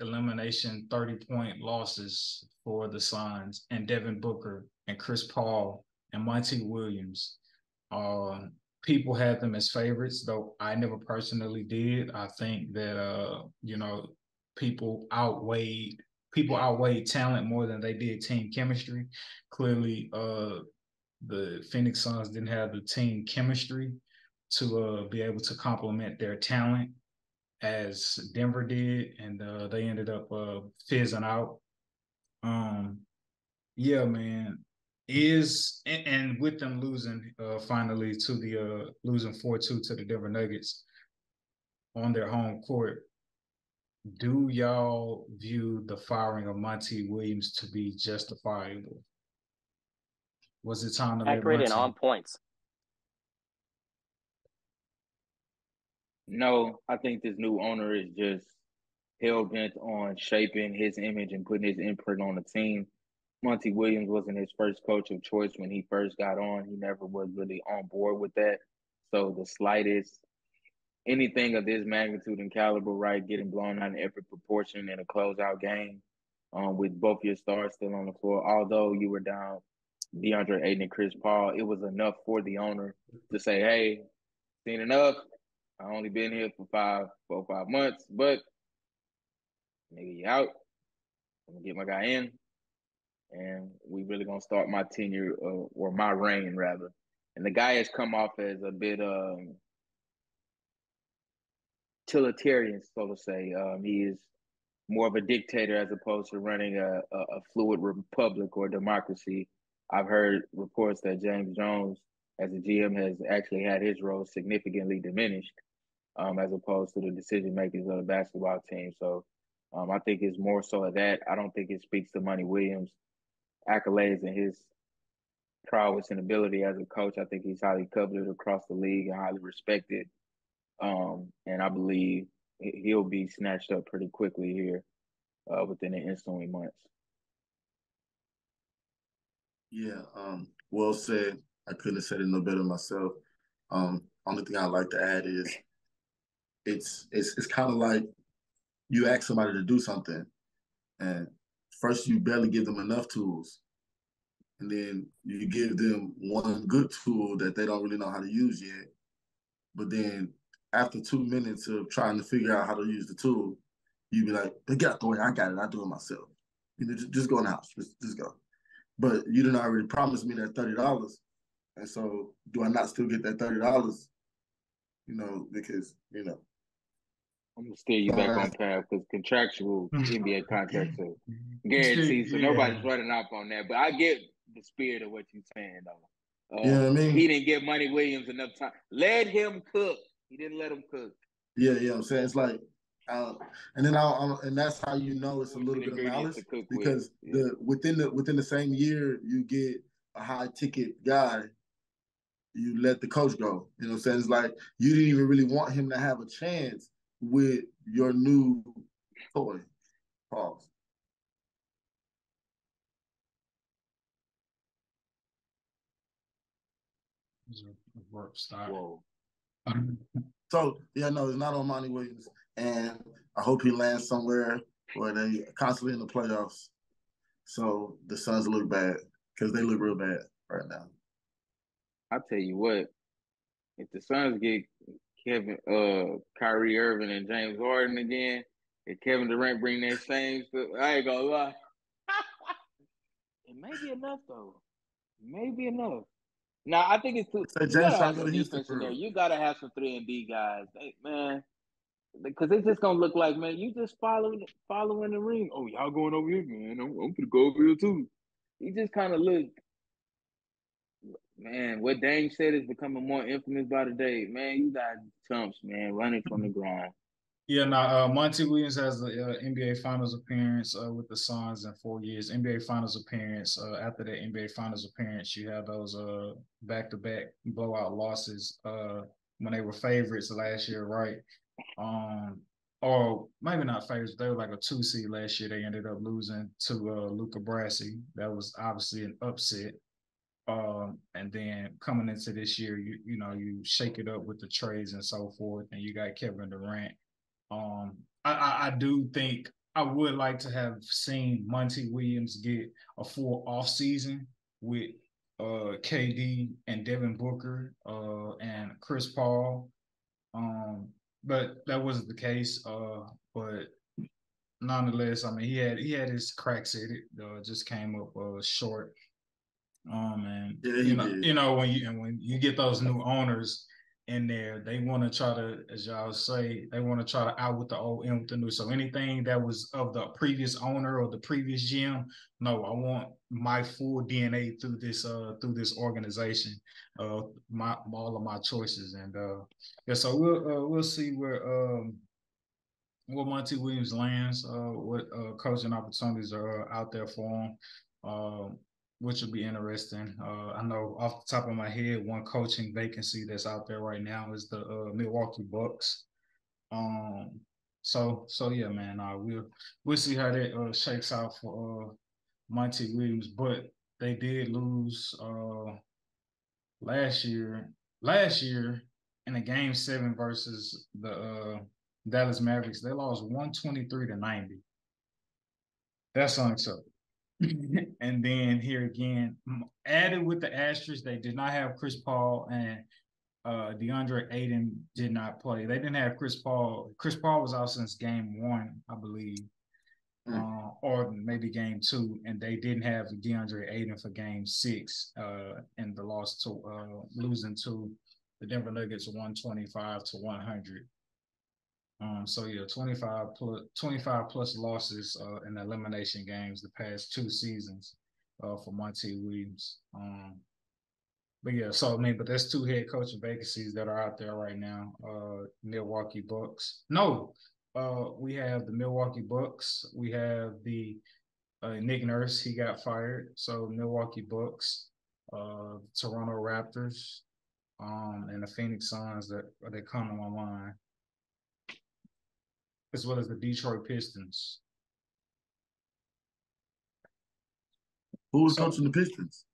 [SPEAKER 1] elimination 30-point losses for the Suns and Devin Booker and Chris Paul and Monty Williams. People had them as favorites, though I never personally did. I think that people outweighed talent more than they did team chemistry. Clearly, the Phoenix Suns didn't have the team chemistry to be able to complement their talent as Denver did, and they ended up fizzing out. Yeah, man. And with them losing finally to the losing 4-2 to the Denver Nuggets on their home court, do y'all view the firing of Monty Williams to be justifiable? Was it time to
[SPEAKER 3] accurate and on points?
[SPEAKER 2] No, I think this new owner is just hell-bent on shaping his image and putting his imprint on the team. Monty Williams wasn't his first coach of choice when he first got on. He never was really on board with that. So the slightest, anything of this magnitude and caliber, right, getting blown out in every proportion in a closeout game with both your stars still on the floor, although you were down DeAndre Ayton and Chris Paul, it was enough for the owner to say, hey, seen enough. I only been here for 4 or 5 months, but nigga, you out. I'm gonna get my guy in, and we really gonna start my tenure or my reign rather. And the guy has come off as a bit utilitarian, so to say. He is more of a dictator as opposed to running a fluid republic or democracy. I've heard reports that James Jones as a GM has actually had his role significantly diminished, as opposed to the decision makers of the basketball team. So I think it's more so of that. I don't think it speaks to Monty Williams' accolades and his prowess and ability as a coach. I think he's highly coveted across the league and highly respected. And I believe he'll be snatched up pretty quickly here within the ensuing months.
[SPEAKER 4] Yeah, well said. I couldn't have said it no better myself. Only thing I'd like to add is it's kind of like you ask somebody to do something, and first you barely give them enough tools, and then you give them one good tool that they don't really know how to use yet. But then after 2 minutes of trying to figure out how to use the tool, you be like, "Get out the way! I got it. I do it myself. You know, just go in the house. Just go." But you didn't already promise me that $30, and so do I not still get that $30? You know, because
[SPEAKER 2] I'm gonna steer you back on path because contractual NBA contracts are guaranteed, so nobody's running up on that. But I get the spirit of what you're saying, though.
[SPEAKER 4] You know what I mean?
[SPEAKER 2] He didn't give Monty Williams enough time. Let him cook. He didn't let him cook.
[SPEAKER 4] Yeah, I'm saying it's like, and then and that's how you know it's a little bit of malice because within the same year you get a high ticket guy, you let the coach go. You know what I'm saying? It's like you didn't even really want him to have a chance with your new toy. Pause.
[SPEAKER 1] Work style.
[SPEAKER 2] Whoa.
[SPEAKER 4] So yeah, no, it's not on Monty Williams, and I hope he lands somewhere where they constantly in the playoffs. So the Suns look bad because they look real bad right now.
[SPEAKER 2] I'll tell you what, if the Suns get Kyrie Irving and James Harden again, if Kevin Durant bring that same stuff, I ain't gonna lie. It may be enough though. Maybe enough. Now I think it's too.
[SPEAKER 4] Say
[SPEAKER 2] You
[SPEAKER 4] James
[SPEAKER 2] gotta
[SPEAKER 4] trying
[SPEAKER 2] have
[SPEAKER 4] to go
[SPEAKER 2] some
[SPEAKER 4] to Houston
[SPEAKER 2] defense in
[SPEAKER 4] for
[SPEAKER 2] there.
[SPEAKER 4] real.
[SPEAKER 2] You gotta have some 3-and-D guys, man. Because it's just gonna look like, man, you just following the ring. Oh, y'all going over here, man. I'm gonna go over here too. You just kind of look, man. What Dame said is becoming more infamous by the day. Man, you got chumps, man, running from the grind.
[SPEAKER 1] Yeah, now Monty Williams has the NBA Finals appearance with the Suns in 4 years. NBA Finals appearance. After that NBA Finals appearance, you have those back-to-back blowout losses when they were favorites last year, right? Or maybe not favorites. They were like a 2 seed last year. They ended up losing to Luca Brasi. That was obviously an upset. And then coming into this year, you shake it up with the trades and so forth, and you got Kevin Durant. I do think I would like to have seen Monty Williams get a full offseason with KD and Devin Booker and Chris Paul. But that wasn't the case. But nonetheless, I mean, he had his cracks at it. Just came up short. And
[SPEAKER 4] Yeah,
[SPEAKER 1] when you get those new owners in there, they want to try to, as y'all say, they want to try to out with the old, in with the new. So anything that was of the previous owner or the previous GM, no, I want my full DNA through this organization, all of my choices, and yeah. So we'll see where Monty Williams lands, what coaching opportunities are out there for him, which will be interesting. I know off the top of my head, one coaching vacancy that's out there right now is the Milwaukee Bucks. So yeah, man, we'll see how that shakes out for Monty Williams, but they did lose last year in a game 7 versus the Dallas Mavericks. They lost 123-90. That's unacceptable. And then here again, added with the asterisk, they did not have Chris Paul, and DeAndre Ayton did not play. They didn't have Chris Paul. Chris Paul was out since game 1, I believe, or maybe game 2, and they didn't have DeAndre Ayton for game 6, and the loss to losing to the Denver Nuggets 125-100. So yeah, 25 plus losses in elimination games the past 2 seasons for Monty Williams. But yeah, so I mean, but there's 2 head coaching vacancies that are out there right now. Milwaukee Bucks. No, we have the Milwaukee Bucks. We have the Nick Nurse. He got fired. So Milwaukee Bucks, Toronto Raptors, and the Phoenix Suns that come to my mind, as well as the Detroit Pistons.
[SPEAKER 4] Who was coaching the Pistons?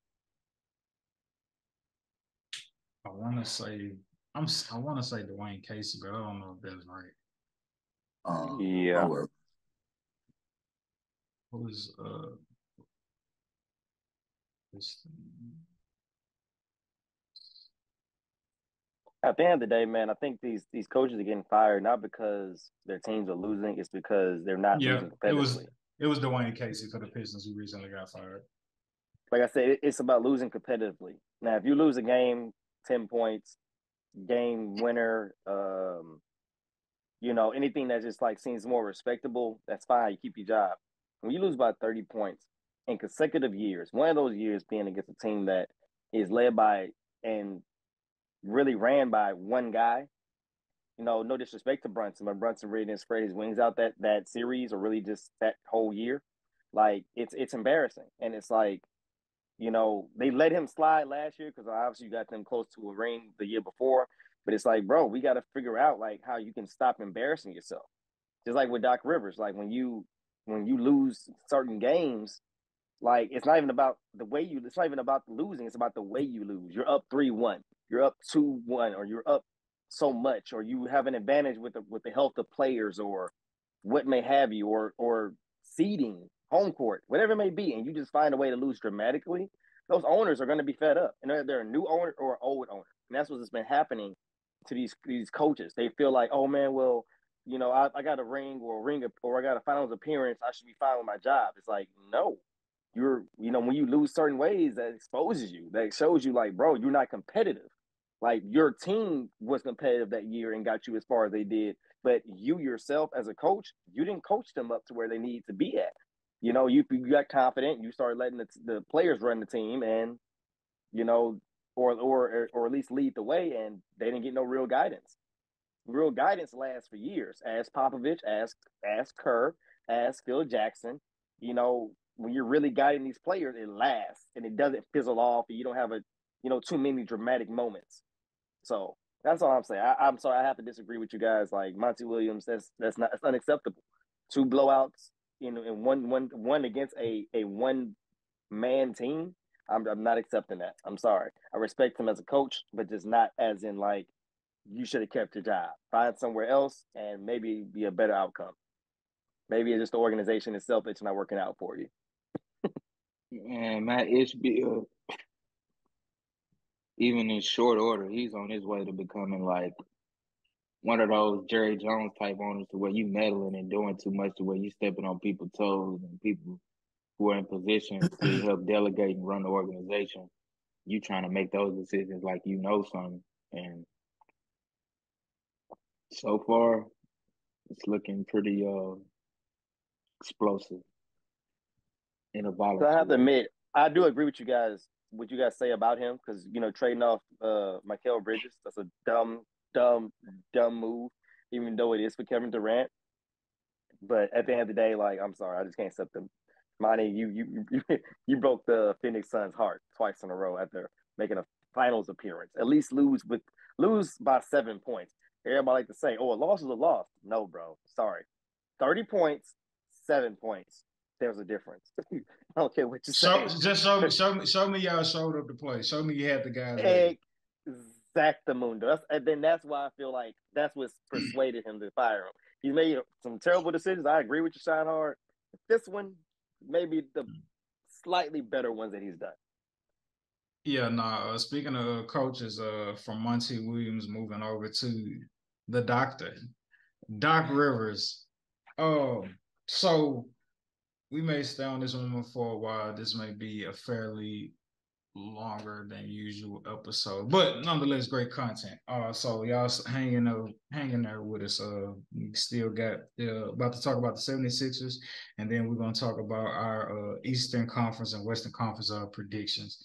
[SPEAKER 1] I want to say Dwayne Casey, but I don't know if that's right.
[SPEAKER 3] Yeah.
[SPEAKER 1] Who's
[SPEAKER 3] At the end of the day, man, I think these coaches are getting fired not because their teams are losing, it's because they're not losing competitively.
[SPEAKER 1] It was Dwayne Casey for the Pistons who recently got fired.
[SPEAKER 3] Like I said, it's about losing competitively. Now, if you lose a game, 10 points, game winner, anything that just like seems more respectable, that's fine. You keep your job. When you lose by 30 points in consecutive years, one of those years being against a team that is led by and really ran by one guy, no disrespect to Brunson, but Brunson really didn't spread his wings out that series or really just that whole year. Like it's embarrassing. And it's like, they let him slide last year because obviously you got them close to a ring the year before. But it's like, bro, we got to figure out like how you can stop embarrassing yourself. Just like with Doc Rivers, like when you lose certain games, like it's not even about it's not even about losing, it's about the way you lose. You're up 3-1, you're up 2-1, or you're up so much, or you have an advantage with the health of players or what may have you, or seeding, home court, whatever it may be, and you just find a way to lose dramatically. Those owners are going to be fed up, and they're a new owner or an old owner, and that's what's been happening to these coaches. They feel like, oh man, well, I got a ring or I got a finals appearance, I should be fine with my job. It's like, no, when you lose certain ways, that exposes you. That shows you like, bro, you're not competitive. Like your team was competitive that year and got you as far as they did, but you yourself as a coach, you didn't coach them up to where they need to be at. You got confident, you started letting the players run the team, and or at least lead the way, and they didn't get no real guidance. Real guidance lasts for years. Ask Popovich, ask Kerr, ask Phil Jackson. When you're really guiding these players, it lasts and it doesn't fizzle off, and you don't have too many dramatic moments. So that's all I'm saying. I'm sorry, I have to disagree with you guys. Like Monty Williams, that's unacceptable. 2 blowouts, and one against a one man team. I'm not accepting that. I'm sorry. I respect him as a coach, but just not as in like you should have kept your job. Find somewhere else and maybe be a better outcome. Maybe it's just the organization itself that's not working out for you.
[SPEAKER 2] And Matt Ishbia, even in short order, he's on his way to becoming like one of those Jerry Jones type owners to where you meddling and doing too much to where you stepping on people's toes and people who are in positions to help delegate and run the organization. You trying to make those decisions like something. And so far, it's looking pretty explosive in a volatile.
[SPEAKER 3] So I have to admit, I do agree with you guys. What you guys say about him, because trading off Mikal Bridges, that's a dumb move, even though it is for Kevin Durant. But at the end of the day, like, I'm sorry, I just can't accept them. Monty, you broke the Phoenix Suns' heart twice in a row after making a finals appearance. At least lose by 7 points. Everybody like to say, "Oh, a loss is a loss." No, bro. Sorry, 30 points, 7 points. There's a difference. I don't care what you say.
[SPEAKER 1] Show me y'all showed up to play. Show me you had the guys ready.
[SPEAKER 3] Exactamundo. That's why I feel like that's what persuaded him to fire him. He made some terrible decisions. I agree with you, Shine Hard. This one, maybe the slightly better ones that he's done.
[SPEAKER 1] Yeah, no. Speaking of coaches, from Monty Williams moving over to the doctor, Doc Rivers. So we may stay on this one for a while. This may be a fairly longer than usual episode, but nonetheless, great content. So y'all hanging there with us. We still got about to talk about the 76ers, and then we're gonna talk about our Eastern Conference and Western Conference predictions.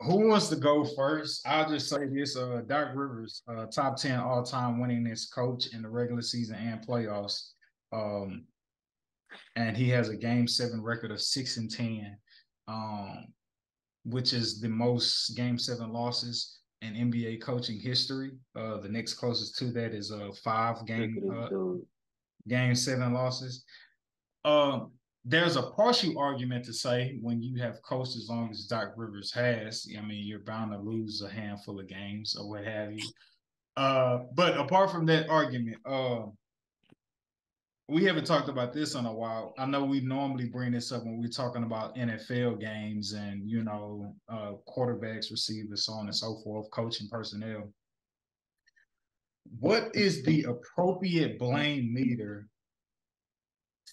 [SPEAKER 1] Who wants to go first? I'll just say this: Doc Rivers, top 10 all-time winningest coach in the regular season and playoffs. And he has a Game 7 record of 6-10, which is the most Game 7 losses in NBA coaching history. The next closest to that is 5 Game 7 losses. There's a partial argument to say when you have coached as long as Doc Rivers has, I mean, you're bound to lose a handful of games or what have you. But apart from that argument, we haven't talked about this in a while. I know we normally bring this up when we're talking about NFL games and, you know, quarterbacks, receivers, so on and so forth, coaching personnel. What is the appropriate blame meter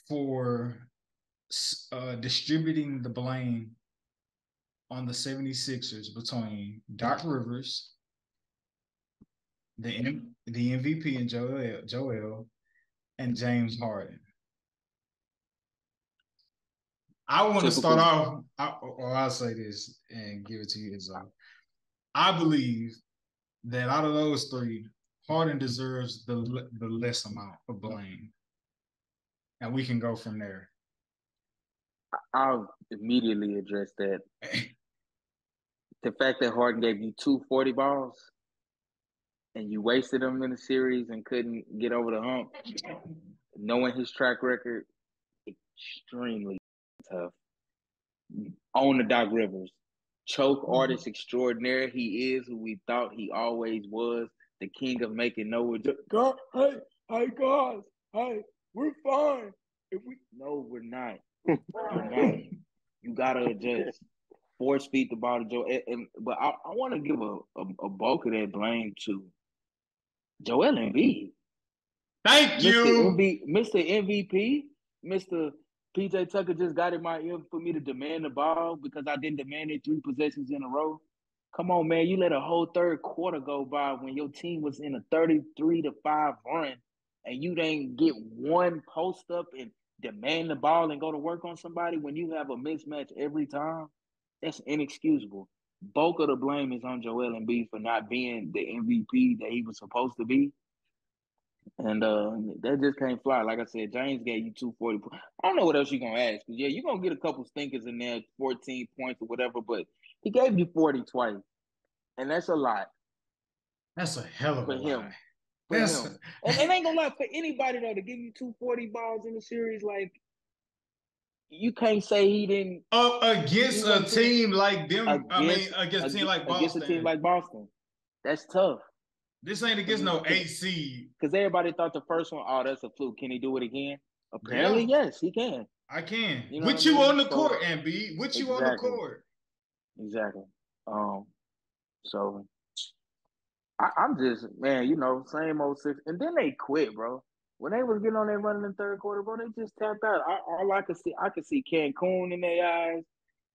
[SPEAKER 1] for distributing the blame on the 76ers between Doc Rivers, the MVP and Joel, and James Harden? I want to start off, I'll say this and give it to you, Izzo. I believe that out of those three, Harden deserves the less amount of blame. And we can go from there.
[SPEAKER 2] I'll immediately address that. The fact that Harden gave you 240 balls and you wasted them in the series and couldn't get over the hump, knowing his track record, extremely tough. On the Doc Rivers. Choke artist extraordinaire. He is who we thought he always was. The king of making no God, hey guys, hey, we're fine. No, we're not. We're not. You gotta adjust. Force feed the ball to Joe. But I want to give a bulk of that blame to Joel Embiid.
[SPEAKER 1] Thank you,
[SPEAKER 2] Mr. MVP, Mr. PJ Tucker just got in my ear for me to demand the ball because I didn't demand it 3 possessions in a row. Come on, man. You let a whole third quarter go by when your team was in a 33-5 run and you didn't get one post up and demand the ball and go to work on somebody when you have a mismatch every time. That's inexcusable. Bulk of the blame is on Joel Embiid for not being the MVP that he was supposed to be. And that just can't fly. Like I said, James gave you 240. I don't know what else you're going to ask. Yeah, you're going to get a couple stinkers in there, 14 points or whatever, but he gave you 40 twice. And that's a lot.
[SPEAKER 1] That's a hell of a lot.
[SPEAKER 2] For him. And it ain't going to lie, for anybody, though, to give you 240 balls in the series, like, you can't say he didn't.
[SPEAKER 1] Against a team like them, against a team like Boston.
[SPEAKER 2] Against a team like Boston. That's tough.
[SPEAKER 1] This ain't against no 8 seed.
[SPEAKER 2] Because everybody thought the first one, oh, that's a fluke. Can he do it again? Apparently, yes, he can.
[SPEAKER 1] I can. You know with you on the court, Embiid. With you on the court.
[SPEAKER 2] Exactly. So I'm just, man, you know, same old six. And then they quit, bro. When they was getting on that run in the third quarter, bro, they just tapped out. All I could see Cancun in their eyes.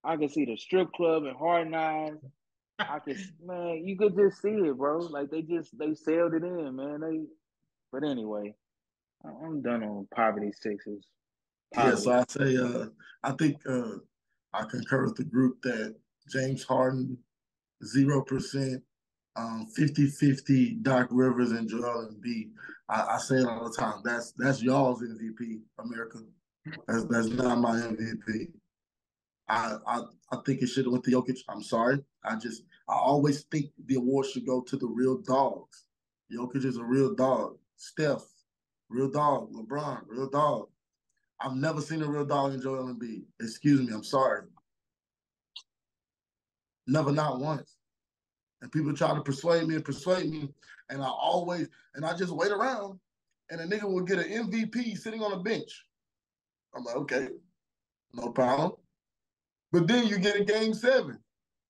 [SPEAKER 2] I could see the strip club and Hard Eyes. Man, you could just see it, bro. Like they sailed it in, man. But anyway, I'm done on poverty sixes.
[SPEAKER 4] Yeah, so I say, I think I concur with the group that James Harden, 0%, 50-50, Doc Rivers and Joel Embiid. I say it all the time. That's y'all's MVP, America. That's not my MVP. I think it should have went to Jokic. I'm sorry. I always think the award should go to the real dogs. Jokic is a real dog. Steph, real dog. LeBron, real dog. I've never seen a real dog in Joel Embiid. Excuse me, I'm sorry. Never, not once. And people try to persuade me, and I just wait around, and a nigga will get an MVP sitting on a bench. I'm like, okay, no problem. But then you get a game 7,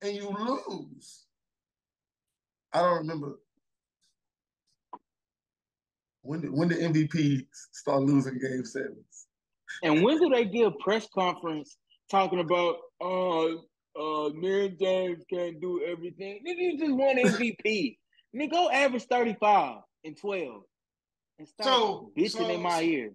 [SPEAKER 4] and you lose. I don't remember. When the MVP start losing game 7s?
[SPEAKER 2] And when do they give a press conference talking about, me and James can't do everything? Nigga, you just won MVP. Nigga, go average 35 and 12. And stop bitching in my ear.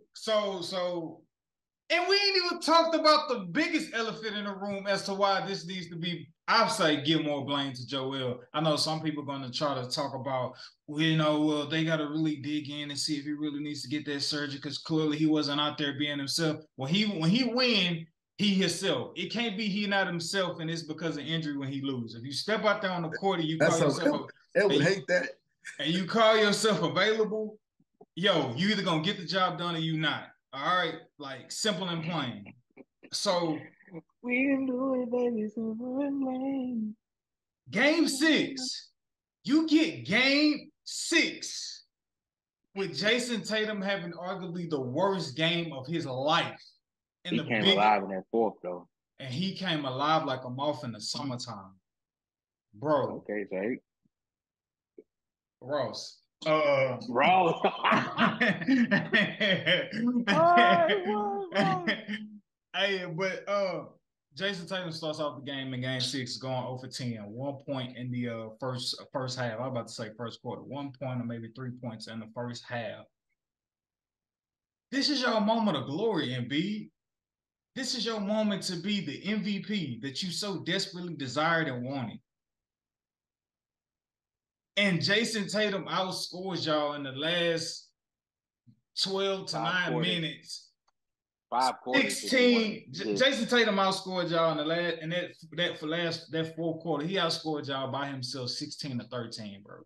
[SPEAKER 1] And we ain't even talked about the biggest elephant in the room as to why this needs to be I'll say give more blame to Joel. I know some people are going to try to talk about, well, they got to really dig in and see if he really needs to get that surgery because clearly he wasn't out there being himself. When he win, he himself. It can't be he not himself, and it's because of injury when he lose. If you step out there on the court and you call yourself,
[SPEAKER 4] hate that,
[SPEAKER 1] and you call yourself available, yo, you either gonna get the job done or you not. All right, like simple and plain. So
[SPEAKER 2] we can do it, baby. Simple and plain.
[SPEAKER 1] Game 6, you get Game 6 with Jason Tatum having arguably the worst game of his life.
[SPEAKER 2] He came alive in that fourth, though.
[SPEAKER 1] And he came alive like a moth in the summertime. Bro.
[SPEAKER 2] Okay, Jake.
[SPEAKER 1] Ross.
[SPEAKER 2] Ross.
[SPEAKER 1] Hey, but Jason Tatum starts off the game in Game 6 going 0 for 10. 1 point in the first half. I was about to say first quarter. 1 point or maybe 3 points in the first half. This is your moment of glory, Embiid. This is your moment to be the MVP that you so desperately desired and wanted. And Jason Tatum outscores y'all in the last 12 to 9 minutes.
[SPEAKER 2] 5 quarters.
[SPEAKER 1] 16. Jason Tatum outscored y'all in the last, and that fourth quarter, he outscored y'all by himself 16 to 13, bro.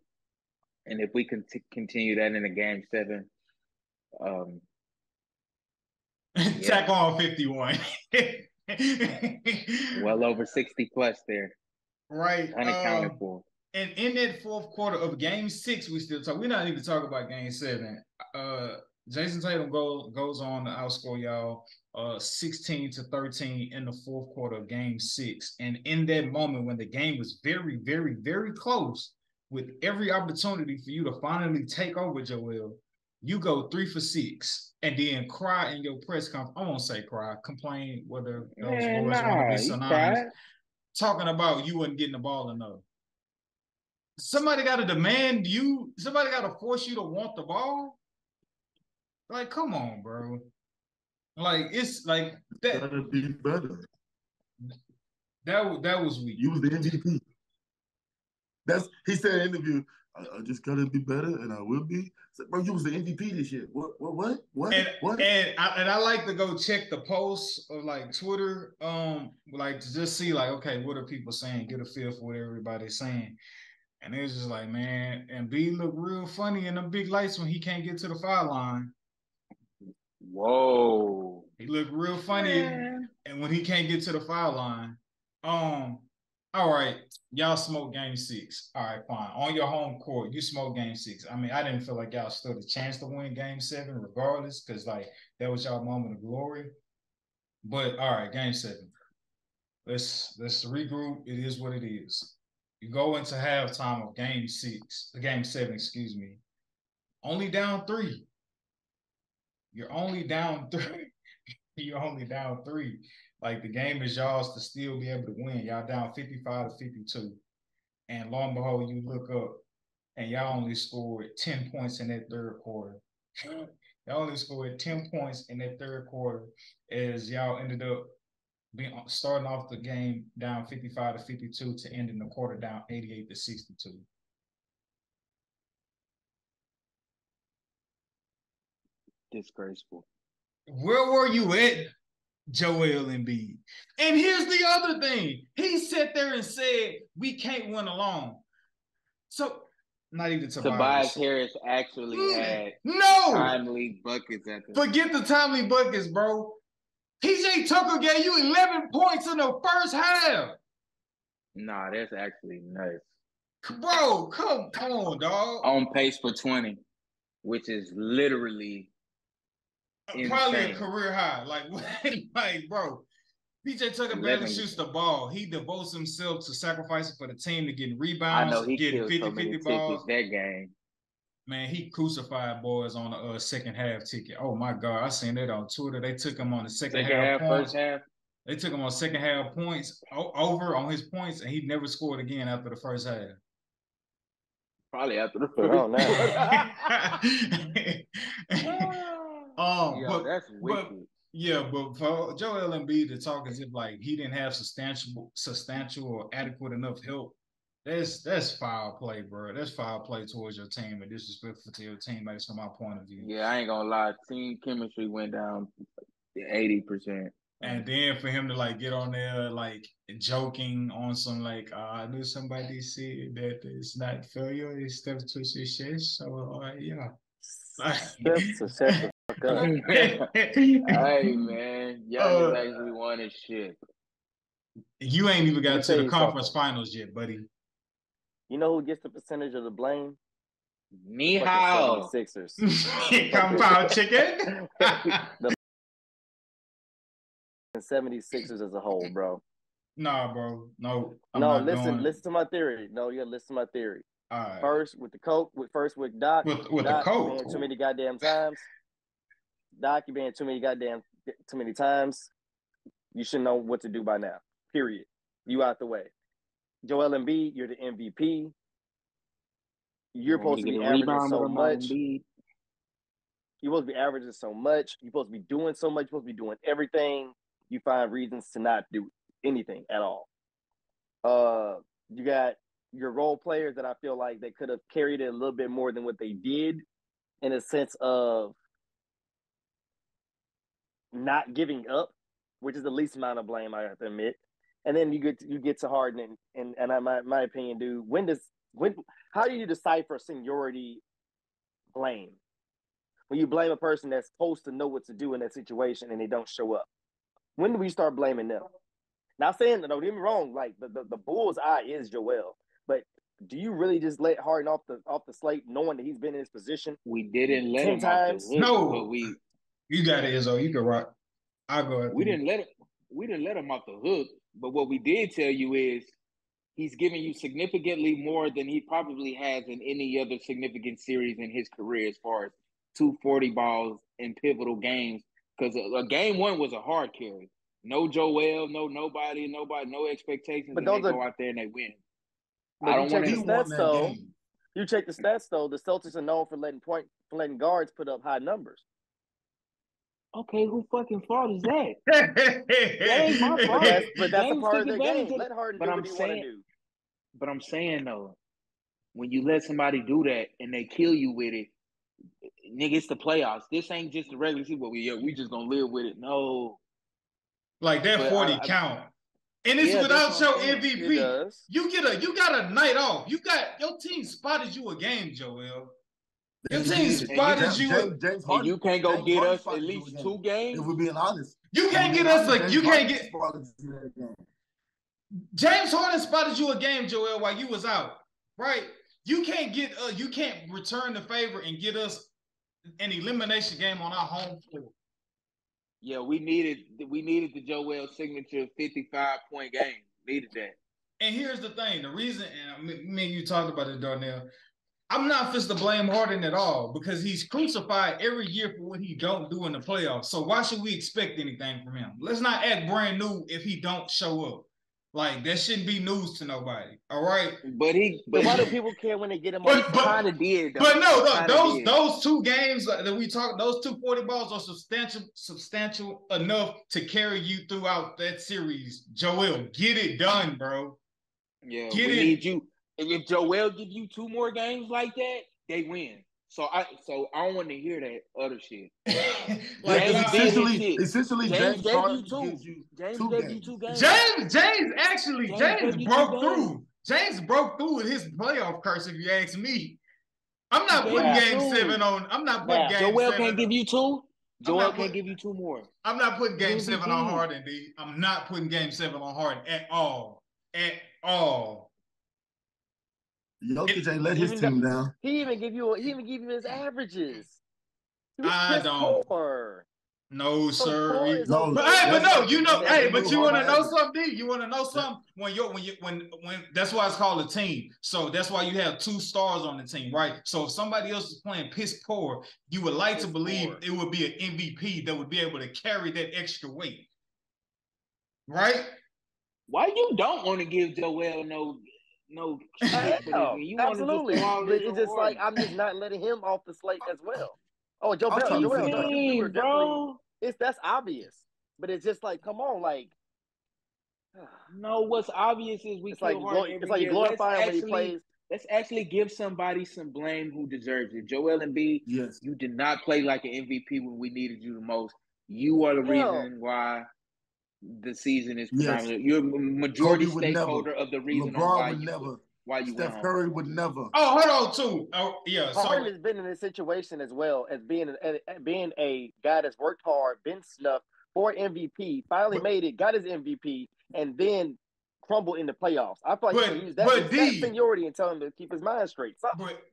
[SPEAKER 2] And if we can continue that in the Game 7,
[SPEAKER 1] tack on 51.
[SPEAKER 2] Well over 60 plus there.
[SPEAKER 1] Right.
[SPEAKER 2] Unaccounted for.
[SPEAKER 1] And in that fourth quarter of Game 6, we're not even talking about Game 7. Jason Tatum goes on to outscore y'all 16 to 13 in the fourth quarter of Game 6. And in that moment when the game was very, very, very close, with every opportunity for you to finally take over, Joel, you go 3 for 6 and then cry in your press conference. I won't say cry, complain, whether those boys want to be synonymous. Talking about you wasn't getting the ball enough. Somebody got to demand you. Somebody got to force you to want the ball. Like, come on, bro. Like, it's like that.
[SPEAKER 4] Gotta be better.
[SPEAKER 1] That was weak.
[SPEAKER 4] You was the MVP. He said in the interview, I just gotta be better, and I will be. So, bro, you was the MVP this year. What?
[SPEAKER 1] And I like to go check the posts of like Twitter, like to just see like, okay, what are people saying? Get a feel for what everybody's saying. And it was just like, man, and B look real funny in the big lights when he can't get to the foul line.
[SPEAKER 2] Whoa.
[SPEAKER 1] He looked real funny, and when he can't get to the foul line. All right, y'all smoke Game 6. All right, fine. On your home court, you smoke Game 6. I mean, I didn't feel like y'all stood a chance to win Game 7 regardless, because like that was y'all moment of glory. But all right, Game 7. Let's regroup. It is what it is. You go into halftime of Game 7, excuse me. Only down 3. You're only down 3. You're only down 3. Like the game is y'all's to still be able to win. Y'all down 55 to 52. And lo and behold, you look up and y'all only scored 10 points in that third quarter. Y'all only scored 10 points in that third quarter as y'all ended up starting off the game down 55 to 52 to ending the quarter down 88 to 62.
[SPEAKER 2] Disgraceful.
[SPEAKER 1] Where were you at, Joel Embiid? And here's the other thing. He sat there and said, we can't win alone. So, not even
[SPEAKER 2] Tobias Harris actually had timely buckets at the
[SPEAKER 1] Forget the timely buckets, bro. PJ Tucker gave you 11 points in the first half.
[SPEAKER 2] Nah, that's actually nuts.
[SPEAKER 1] Bro, come on, dog.
[SPEAKER 2] On pace for 20, which is literally
[SPEAKER 1] probably
[SPEAKER 2] insane.
[SPEAKER 1] A career high. Like, bro, PJ Tucker barely shoots the ball. He devotes himself to sacrificing for the team to getting rebounds,
[SPEAKER 2] I know he
[SPEAKER 1] getting
[SPEAKER 2] killed 50-50 balls. That game.
[SPEAKER 1] Man, he crucified boys on a second half ticket. Oh my God, I seen that on Twitter. They took him on the second half points.
[SPEAKER 2] First half.
[SPEAKER 1] They took him on second half points over on his points, and he never scored again after the first half.
[SPEAKER 2] Probably after the first.
[SPEAKER 3] Yo, that's wicked.
[SPEAKER 1] Yeah, but for Joel Embiid to talk as if like he didn't have substantial or adequate enough help, that's foul play, bro. That's foul play towards your team and disrespectful to your teammates from my point of view.
[SPEAKER 2] Yeah, I ain't gonna lie. Team chemistry went down 80%.
[SPEAKER 1] And then for him to like get on there like joking on some like I knew somebody said that it's not failure, it's stuff to success. So yeah.
[SPEAKER 3] So shut the fuck up.
[SPEAKER 2] Hey man, Giannis actually won his shit.
[SPEAKER 1] You ain't even got to
[SPEAKER 3] tell
[SPEAKER 1] the
[SPEAKER 3] you
[SPEAKER 1] conference
[SPEAKER 3] something.
[SPEAKER 1] finals yet, buddy.
[SPEAKER 3] You know who gets the percentage of the blame?
[SPEAKER 2] Me
[SPEAKER 3] The
[SPEAKER 2] how?
[SPEAKER 3] fucking 76ers.
[SPEAKER 1] Compound chicken.
[SPEAKER 3] The 76ers as a whole, bro.
[SPEAKER 1] Nah, bro. No, I'm
[SPEAKER 3] No,
[SPEAKER 1] not
[SPEAKER 3] listen
[SPEAKER 1] doing.
[SPEAKER 3] to my theory. No, you gotta listen to my theory.
[SPEAKER 1] All right.
[SPEAKER 3] First with the coach, with Doc.
[SPEAKER 1] With
[SPEAKER 3] Doc,
[SPEAKER 1] the
[SPEAKER 3] you
[SPEAKER 1] coach.
[SPEAKER 3] been too many goddamn times. Doc, you been too many times. You should know what to do by now. Period. You out the way. Joel Embiid, you're the MVP. You're supposed to be averaging so much. You're supposed to be averaging so much. You're supposed to be doing so much. You're supposed to be doing everything. You find reasons to not do anything at all. You got your role players that I feel like they could have carried it a little bit more than what they did, in a sense of not giving up, which is the least amount of blame I have to admit. And then you get to Harden and my opinion, dude. How do you decipher seniority blame? When you blame a person that's supposed to know what to do in that situation and they don't show up. When do we start blaming them? Not saying, don't get me wrong, like the bull's eye is Joel, but do you really just let Harden off the slate knowing that he's been in his position?
[SPEAKER 2] We didn't let
[SPEAKER 3] 10
[SPEAKER 2] him
[SPEAKER 3] times.
[SPEAKER 2] off the hook,
[SPEAKER 1] No,
[SPEAKER 2] but
[SPEAKER 1] you got it, Izzo. You can rock. I'll go ahead.
[SPEAKER 2] We didn't let him off the hook, but what we did tell you is he's giving you significantly more than he probably has in any other significant series in his career as far as 240 balls in pivotal games. Because a game one was a hard carry. No Joel, nobody, no expectations, but and they go out there and they win.
[SPEAKER 3] But
[SPEAKER 2] I don't want
[SPEAKER 3] to
[SPEAKER 2] to
[SPEAKER 3] stats though. You check the stats though. The Celtics are known for letting guards put up high numbers.
[SPEAKER 2] Okay, who fucking fault is that? That ain't my fault.
[SPEAKER 3] But that's a part of the game. Let Harden do what he want to do.
[SPEAKER 2] But I'm saying though, when you let somebody do that and they kill you with it, nigga, it's the playoffs. This ain't just the regular season. We just gonna live with it. No,
[SPEAKER 1] like that 40 count, and it's without your MVP. You got a night off. Your team spotted you a game, Joel. Your team spotted you.
[SPEAKER 4] James
[SPEAKER 2] Harden, and you can't go get us at least 2 games.
[SPEAKER 4] If we're being honest,
[SPEAKER 1] you can't get us like you can't get. James Harden spotted you a game, Joel, while you was out, right? You can't get you can't return the favor and get us an elimination game on our home floor.
[SPEAKER 2] Yeah, we needed the Joel signature 55-point game. Needed that.
[SPEAKER 1] And here's the thing: the reason, and me and you talked about it, Darnell. I'm not just to blame Harden at all because he's crucified every year for what he don't do in the playoffs. So why should we expect anything from him? Let's not act brand new if he don't show up. Like that shouldn't be news to nobody. All right.
[SPEAKER 2] But
[SPEAKER 3] why do people care when they get him on?
[SPEAKER 2] Kind of did. Though.
[SPEAKER 1] But no, those 2 games that we talked, those 240 balls are substantial enough to carry you throughout that series. Joel, get it done, bro.
[SPEAKER 2] Yeah, we need you. And if Joel give you 2 more games like that, they win. So I don't want to hear that other shit.
[SPEAKER 4] Essentially,
[SPEAKER 2] James gave you 2. James gave you 2 games.
[SPEAKER 1] James broke through. James broke through with his playoff curse, if you ask me. I'm not putting game 7 on. I'm not putting game 7.
[SPEAKER 2] Joel can't give you 2. Joel can't give you 2 more.
[SPEAKER 1] I'm not putting game 7 on Harden, D. I'm not putting game 7 on Harden at all. At all.
[SPEAKER 4] Jokic ain't let his team down.
[SPEAKER 3] He even give you his averages.
[SPEAKER 1] I don't.
[SPEAKER 3] Poor.
[SPEAKER 1] No, sir.
[SPEAKER 4] No,
[SPEAKER 1] but you want to know something, D? You want to know something? When that's why it's called a team. So that's why you have 2 stars on the team, right? So if somebody else is playing piss poor, you would like to believe it would be an MVP that would be able to carry that extra weight, right?
[SPEAKER 2] Why you don't want to give Joel no?
[SPEAKER 3] Absolutely. But it's just like I'm just not letting him off the slate as well. Oh, Joel,
[SPEAKER 2] bro.
[SPEAKER 3] That's obvious. But it's just like, come on, like.
[SPEAKER 2] No, what's obvious is we
[SPEAKER 3] It's
[SPEAKER 2] kill
[SPEAKER 3] like
[SPEAKER 2] Harden every
[SPEAKER 3] it's like you
[SPEAKER 2] year.
[SPEAKER 3] glorify him when he plays.
[SPEAKER 2] Let's actually give somebody some blame who deserves it. Joel Embiid,
[SPEAKER 4] Yes.
[SPEAKER 2] you did not play like an MVP when we needed you the most. You are the reason why the season is
[SPEAKER 4] Yes.
[SPEAKER 2] predominant. You're a majority
[SPEAKER 4] Kobe would never.
[SPEAKER 2] stakeholder of the reason on
[SPEAKER 4] LeBron
[SPEAKER 2] why
[SPEAKER 4] would never.
[SPEAKER 2] you went
[SPEAKER 4] Steph
[SPEAKER 2] home.
[SPEAKER 4] Curry would never.
[SPEAKER 1] Oh, hold on, too. Oh, yeah.
[SPEAKER 3] Harden
[SPEAKER 1] So
[SPEAKER 3] has been in this situation as well as being a guy that's worked hard, been snuffed for MVP, finally made it, got his MVP, and then crumbled in the playoffs. I feel like you can use that seniority and tell him to keep his mind straight.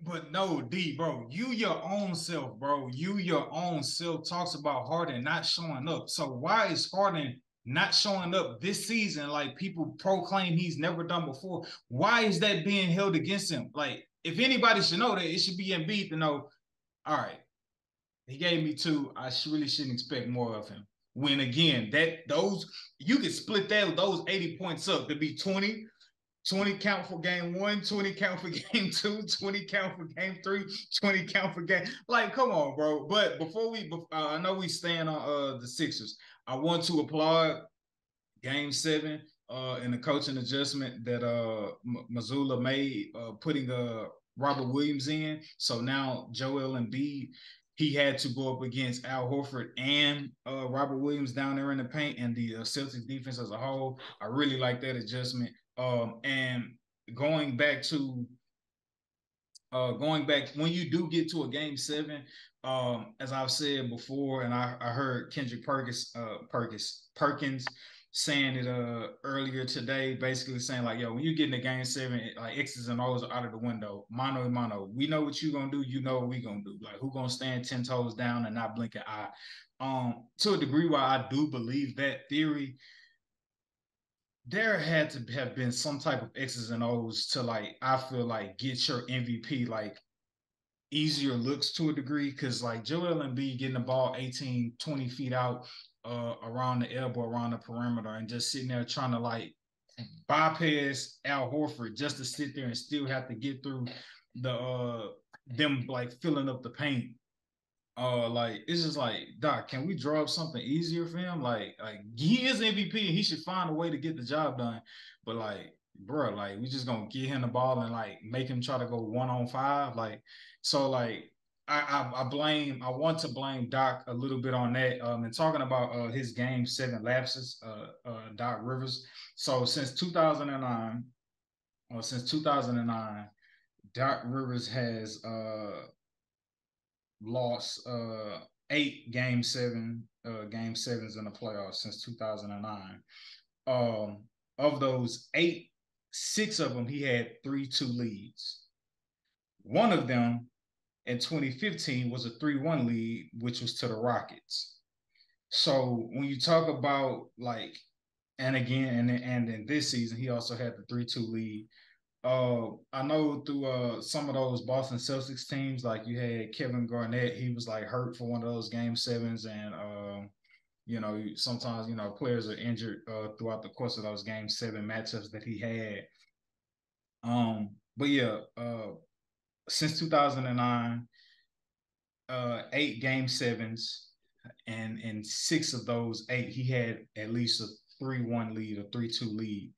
[SPEAKER 1] But no, D, bro, you your own self, bro. You your own self talks about Harden not showing up. So why is Harden not showing up this season like people proclaim he's never done before? Why is that being held against him? Like, if anybody should know that, it should be Embiid to know, all right, he gave me 2. I really shouldn't expect more of him. When again, you could split those 80 points up to be 20 count for game 1, 20 count for game 2, 20 count for game 3, 20 count for game. Like, come on, bro. But before I know we stand on the Sixers. I want to applaud game 7 and the coaching adjustment that Mazzulla made, putting Robert Williams in. So now Joel Embiid, he had to go up against Al Horford and Robert Williams down there in the paint, and the Celtics defense as a whole. I really like that adjustment. And going back when you do get to a game 7, as I've said before, and I heard Kendrick Perkins saying it earlier today, basically saying like, yo, when you get in a game 7, like X's and O's are out of the window, mano a mano. We know what you're gonna do, you know what we gonna do. Like, who gonna stand 10 toes down and not blink an eye? To a degree where I do believe that theory, there had to have been some type of X's and O's to, like, I feel like, get your MVP like easier looks to a degree, because like Joel Embiid getting the ball 18, 20 feet out around the elbow, around the perimeter, and just sitting there trying to like bypass Al Horford just to sit there and still have to get through the them like filling up the paint. Like, it's just like, Doc, can we draw up something easier for him? Like he is MVP and he should find a way to get the job done. But like, bro, like, we just gonna get him the ball and like make him try to go 1-on-5. Like, so like I want to blame Doc a little bit on that. And talking about his game 7 lapses, Doc Rivers. So since 2009, Doc Rivers has lost 8 game 7 game 7s in the playoffs since 2009. Of those 8, 6 of them he had 3-2 leads. One of them in 2015 was a 3-1 lead, which was to the Rockets. So when you talk about like, and again, and in this season he also had the 3-2 lead. I know through some of those Boston Celtics teams, like you had Kevin Garnett, he was like hurt for one of those game 7s, and sometimes players are injured throughout the course of those game 7 matchups that he had. But yeah, since 2009, 8 game 7s, and in 6 of those 8, he had at least a 3-1 lead or 3-2 lead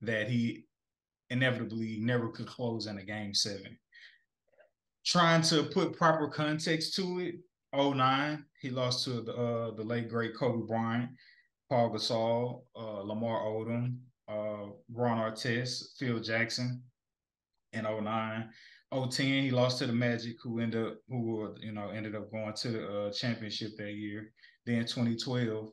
[SPEAKER 1] that he inevitably never could close in a game 7. Trying to put proper context to it, 2009, he lost to the late great Kobe Bryant, Paul Gasol, Lamar Odom, Ron Artest, Phil Jackson in 2009. 2010, he lost to the Magic, who ended up going to the championship that year. Then 2012,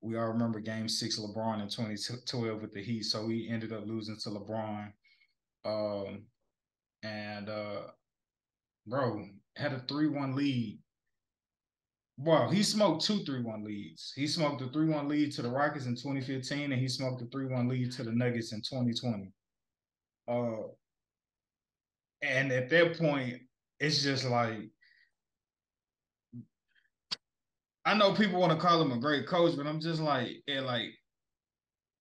[SPEAKER 1] we all remember Game 6 LeBron in 2012 with the Heat, so he ended up losing to LeBron. Bro, had a 3-1 lead. Wow, he smoked 2 3-1 leads. He smoked a 3-1 lead to the Rockets in 2015, and he smoked a 3-1 lead to the Nuggets in 2020. And at that point, it's just like, I know people want to call him a great coach, but I'm just like,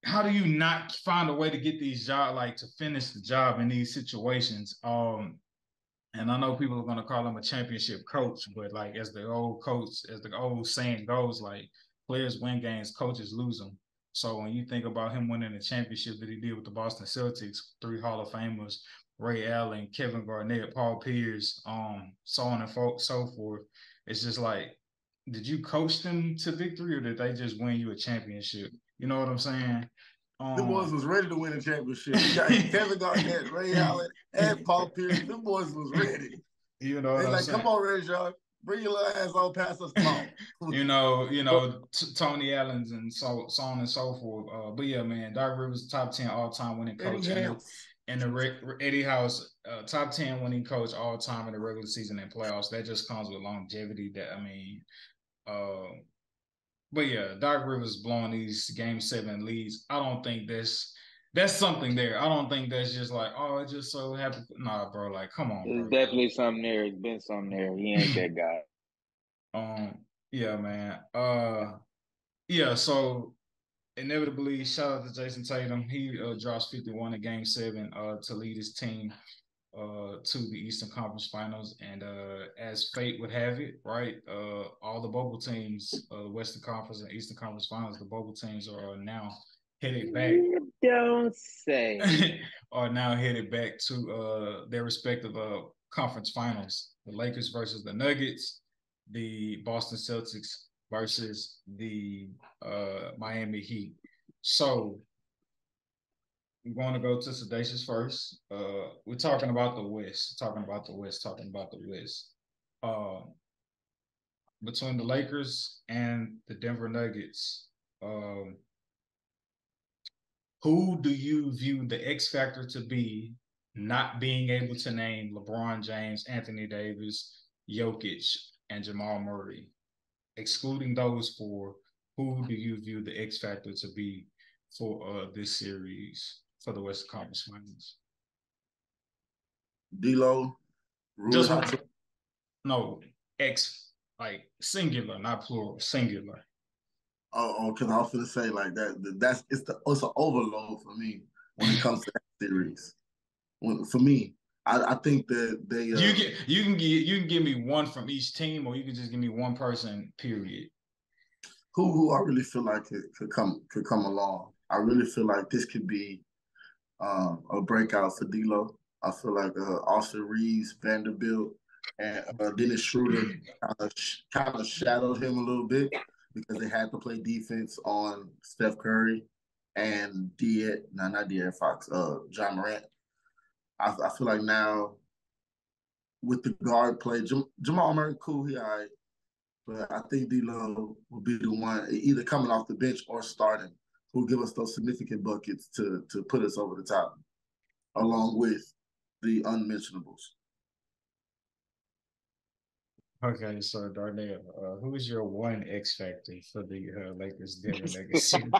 [SPEAKER 1] how do you not find a way to get these jobs, like to finish the job in these situations? And I know people are gonna call him a championship coach, but like as the old saying goes, like players win games, coaches lose them. So when you think about him winning the championship that he did with the Boston Celtics, 3 Hall of Famers, Ray Allen, Kevin Garnett, Paul Pierce, so on and so forth, it's just like, did you coach them to victory or did they just win you a championship? You know what I'm saying?
[SPEAKER 4] Them boys was ready to win a championship. You got Kevin Garnett, Ray Allen, and Paul Pierce. Them boys was ready.
[SPEAKER 1] You know what
[SPEAKER 4] They
[SPEAKER 1] I'm
[SPEAKER 4] like,
[SPEAKER 1] saying?
[SPEAKER 4] come on, Ray Sean. Bring your little ass on past us the ball.
[SPEAKER 1] Tony Allen's and so on and so forth. But yeah, man, Doc Rivers top 10 all time winning coach, Eddie House top 10 winning coach all time in the regular season and playoffs. That just comes with longevity. But yeah, Doc Rivers blowing these Game 7 leads. I don't think that's something there. I don't think that's just like, oh, it just so happened. Nah, bro, like, come on,
[SPEAKER 2] There's
[SPEAKER 1] bro.
[SPEAKER 2] definitely something there. It's been something there. He ain't that guy.
[SPEAKER 1] Yeah, man. Yeah, so inevitably, shout out to Jason Tatum. He drops 51 in Game 7 to lead his team to the Eastern Conference Finals. And as fate would have it, right, all the bubble teams, the Western Conference and Eastern Conference Finals, the bubble teams are now headed back.
[SPEAKER 2] Don't say.
[SPEAKER 1] Are now headed back to their respective conference finals. The Lakers versus the Nuggets, the Boston Celtics versus the Miami Heat. So we're going to go to Sedacious first. We're talking about the West. Between the Lakers and the Denver Nuggets, who do you view the X factor to be, not being able to name LeBron James, Anthony Davis, Jokic, and Jamal Murray? Excluding those four, who do you view the X factor to be for this series for the Western Conference Finals?
[SPEAKER 4] D'Lo,
[SPEAKER 1] Just one. No, X, like singular, not plural, singular.
[SPEAKER 4] Because I was gonna say like that. It's an overload for me when it comes to that series. For me, I think that they
[SPEAKER 1] you can give me one from each team, or you can just give me one person. Period.
[SPEAKER 4] Who I really feel like could come along. I really feel like this could be a breakout for D'Lo. I feel like Austin Reeves, Vanderbilt, and Dennis Schroeder kind of shadowed him a little bit because they had to play defense on Steph Curry and not De'Aaron Fox, John Morant. I feel like now with the guard play, Jamal Murray, cool, he all right. But I think D'Lo will be the one either coming off the bench or starting, who'll give us those significant buckets to put us over the top, along with the unmentionables.
[SPEAKER 1] Okay, so Darnell, who is your one X factor for the Lakers Denver Nuggets?
[SPEAKER 3] And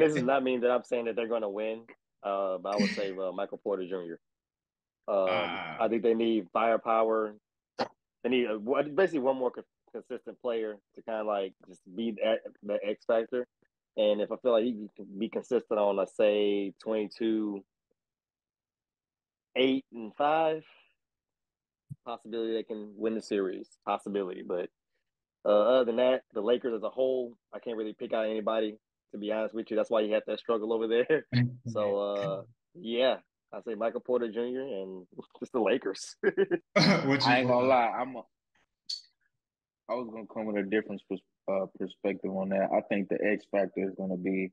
[SPEAKER 3] this does not mean that I'm saying that they're going to win, but I would say Michael Porter Jr. I think they need firepower. They need basically one more consistent player to kind of like just be that X factor. And if I feel like he can be consistent on, let's say, 22, 8, and 5, possibility they can win the series. Possibility. But other than that, the Lakers as a whole, I can't really pick out anybody, to be honest with you. That's why you had that struggle over there. So, yeah, I say Michael Porter Jr. and just the Lakers.
[SPEAKER 2] I ain't gonna lie. I was gonna come with a different perspective on that. I think the X factor is gonna be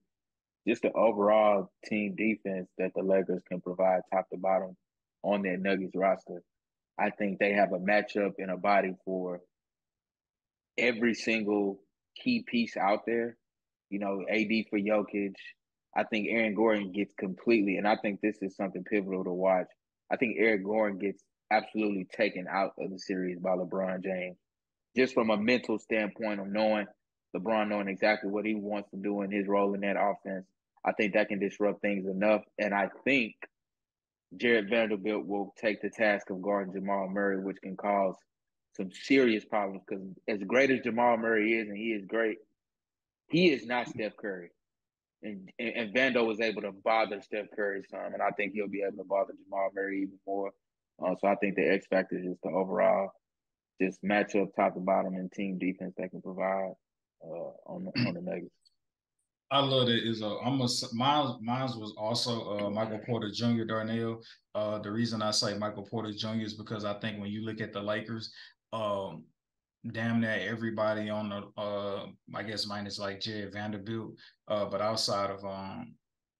[SPEAKER 2] just the overall team defense that the Lakers can provide top to bottom on their Nuggets roster. I think they have a matchup and a body for every single key piece out there. You know, AD for Jokic. I think Aaron Gordon gets completely, and I think this is something pivotal to watch. I think Aaron Gordon gets absolutely taken out of the series by LeBron James, just from a mental standpoint of knowing LeBron knowing exactly what he wants to do in his role in that offense. I think that can disrupt things enough, and I think Jared Vanderbilt will take the task of guarding Jamal Murray, which can cause some serious problems because as great as Jamal Murray is, and he is great, he is not Steph Curry. and Vando was able to bother Steph Curry some, and I think he'll be able to bother Jamal Murray even more. So I think the X factor is the overall just match up top to bottom and team defense that can provide on the Nuggets.
[SPEAKER 1] I love it. Mine was also Michael Porter Jr. Darnell. The reason I say Michael Porter Jr. is because I think when you look at the Lakers, damn near everybody on the I guess minus like Jared Vanderbilt, but outside of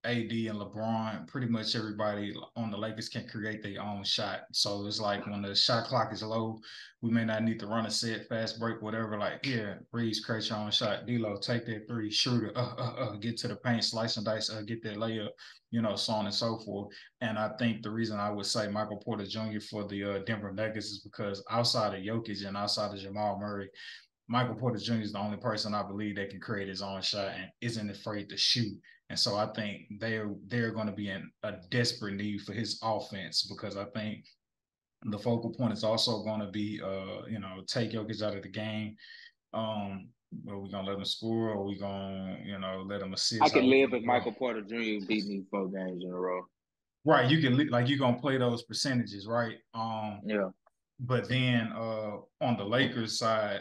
[SPEAKER 1] AD and LeBron, pretty much everybody on the Lakers can create their own shot. So it's like when the shot clock is low, we may not need to run a set, fast break, whatever. Like, here, Reeves, create your own shot. D-Lo, take that three, shoot it, get to the paint, slice and dice, get that layup, so on and so forth. And I think the reason I would say Michael Porter Jr. for the Denver Nuggets is because outside of Jokic and outside of Jamal Murray, Michael Porter Jr. is the only person I believe that can create his own shot and isn't afraid to shoot. And so I think they're going to be in a desperate need for his offense, because I think the focal point is also going to be, take Jokic out of the game. Are we going to let him score, or are we going to, let him assist?
[SPEAKER 2] I could live if Michael Porter Jr. beat me 4 games in a row.
[SPEAKER 1] Right. You can, like, you're going to play those percentages, right?
[SPEAKER 2] Yeah.
[SPEAKER 1] But then on the Lakers side,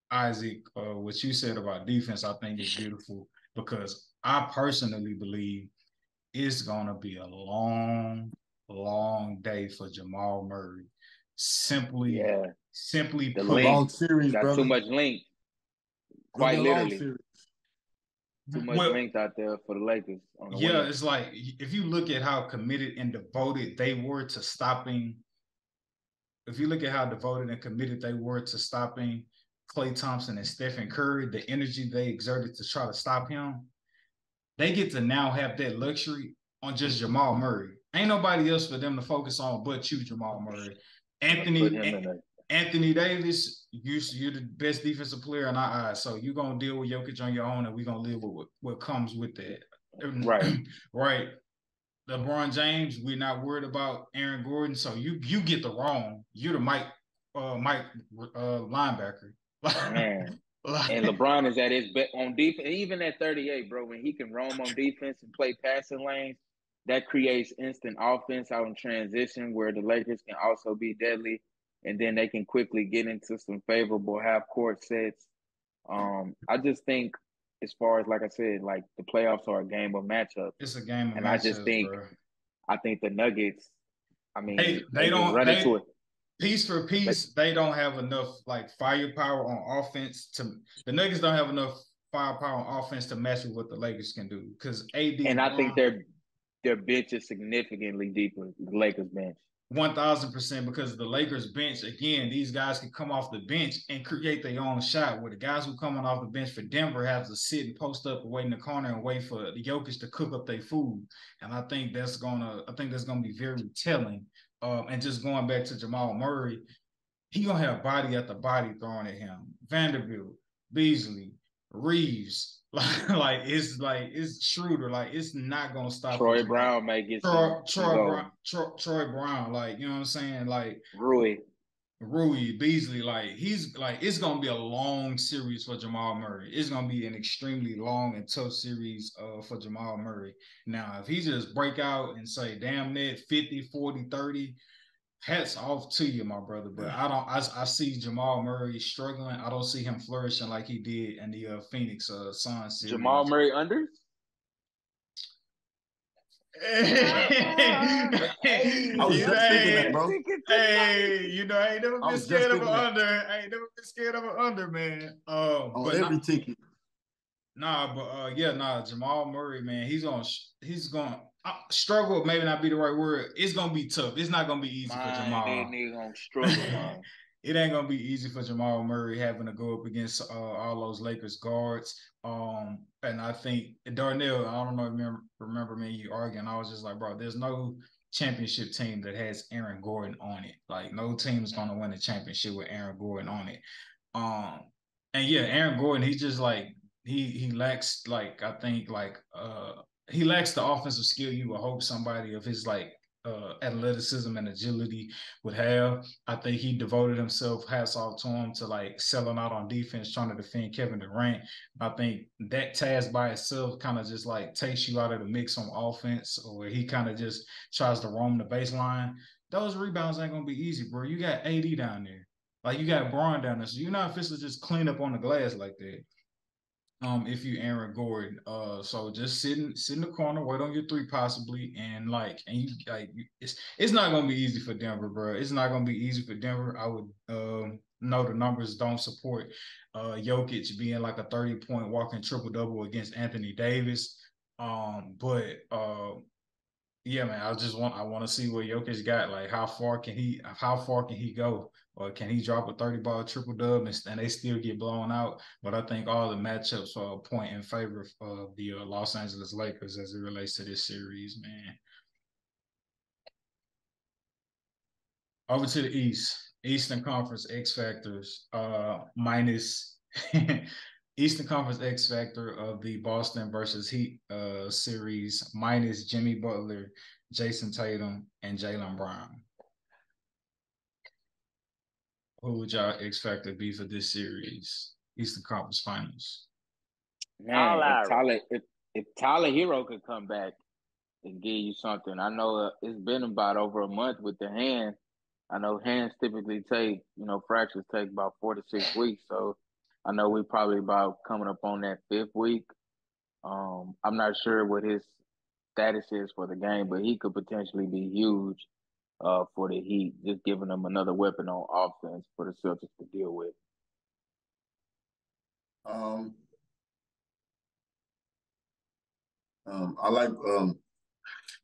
[SPEAKER 1] Isaac, what you said about defense, I think is beautiful, because I personally believe it's going to be a long, long day for Jamal Murray. Simply
[SPEAKER 2] the
[SPEAKER 1] put,
[SPEAKER 4] long series,
[SPEAKER 2] got
[SPEAKER 4] brother.
[SPEAKER 2] too much length. Quite literally. Too much length out there for the Lakers.
[SPEAKER 1] Yeah, it's like, if you look at how committed and devoted they were to stopping, if you look at how devoted and committed they were to stopping Klay Thompson and Stephen Curry, the energy they exerted to try to stop him, they get to now have that luxury on just Jamal Murray. Ain't nobody else for them to focus on but you, Jamal Murray. Anthony Davis, you're the best defensive player in our eyes, so you're going to deal with Jokic on your own, and we're going to live with what comes with that.
[SPEAKER 2] Right.
[SPEAKER 1] Right. LeBron James, we're not worried about Aaron Gordon, so you get the wrong. You're the Mike linebacker.
[SPEAKER 2] Man. And LeBron is at his best on defense, even at 38, bro. When he can roam on defense and play passing lanes, that creates instant offense out in transition, where the Lakers can also be deadly, and then they can quickly get into some favorable half-court sets. I just think, as far as, like I said, like, the playoffs are a game of matchups.
[SPEAKER 1] It's a game of
[SPEAKER 2] and
[SPEAKER 1] matchups,
[SPEAKER 2] I just think,
[SPEAKER 1] bro.
[SPEAKER 2] I think the Nuggets, I mean,
[SPEAKER 1] they don't
[SPEAKER 2] run into it.
[SPEAKER 1] Piece for piece, they don't have enough like firepower on offense the Nuggets don't have enough firepower on offense to match with what the Lakers can do. Because AD,
[SPEAKER 2] and I think their bench is significantly deeper than the Lakers bench.
[SPEAKER 1] 1,000%, because the Lakers bench, again, these guys can come off the bench and create their own shot, where the guys who coming off the bench for Denver have to sit and post up and wait in the corner and wait for the Jokic to cook up their food. And I think that's gonna be very telling. And just going back to Jamal Murray, he gonna have body after body thrown at him. Vanderbilt, Beasley, Reeves, it's Schroeder. Like, it's not gonna stop.
[SPEAKER 2] Troy Brown may get
[SPEAKER 1] Troy Brown, like, you know what I'm saying? Like
[SPEAKER 2] Rui,
[SPEAKER 1] Beasley, like, it's gonna be a long series for Jamal Murray. It's gonna be an extremely long and tough series for Jamal Murray. Now, if he just break out and say, damn net 50, 40, 30, hats off to you, my brother. But I see Jamal Murray struggling. I don't see him flourishing like he did in the Phoenix Suns series.
[SPEAKER 2] Jamal Murray unders?
[SPEAKER 4] I was just thinking that, bro.
[SPEAKER 1] Hey, I ain't never been scared of an under. I ain't never been scared of an under, man.
[SPEAKER 4] On every ticket.
[SPEAKER 1] Jamal Murray, man, he's gonna struggle. Maybe not be the right word. It's gonna be tough. It's not gonna be easy for Jamal.
[SPEAKER 2] That nigga gonna struggle, man.
[SPEAKER 1] It ain't gonna be easy for Jamal Murray having to go up against all those Lakers guards. And I think Darnell, I don't know, remember me and you arguing. I was just like, bro, there's no championship team that has Aaron Gordon on it. Like, no team is gonna win a championship with Aaron Gordon on it. And yeah, Aaron Gordon, he's just like he lacks, like, I think, like he lacks the offensive skill you would hope somebody of his like athleticism and agility would have. I think he devoted himself, hats off to him, to like selling out on defense, trying to defend Kevin Durant. I think that task by itself kind of just like takes you out of the mix on offense, or he kind of just tries to roam the baseline. Those rebounds ain't gonna be easy, bro. You got AD down there. Like you got Braun down there. So you're not officially just clean up on the glass like that. If you Aaron Gordon. So just sit in the corner, wait on your three possibly, and it's not gonna be easy for Denver, bro. It's not gonna be easy for Denver. I would know the numbers don't support Jokic being like a 30-point walking triple double against Anthony Davis. But yeah, man, I want to see what Jokic got. Like, how far can he go? Or can he drop a 30-ball triple dub and they still get blown out? But I think all the matchups point in favor of the Los Angeles Lakers as it relates to this series, man. Over to the East. Eastern Conference X Factors, minus Eastern Conference X Factor of the Boston versus Heat series, minus Jimmy Butler, Jason Tatum, and Jaylen Brown. Who would y'all X Factor be for this series? Eastern Conference Finals.
[SPEAKER 2] Man, if Tyler Hero could come back and give you something, I know it's been about over a month with the hand. I know hands typically take, fractures take about 4 to 6 weeks. So I know we probably about coming up on that 5th week. I'm not sure what his status is for the game, but he could potentially be huge for the Heat, just giving them another weapon on offense for the Celtics to deal with.
[SPEAKER 4] I like,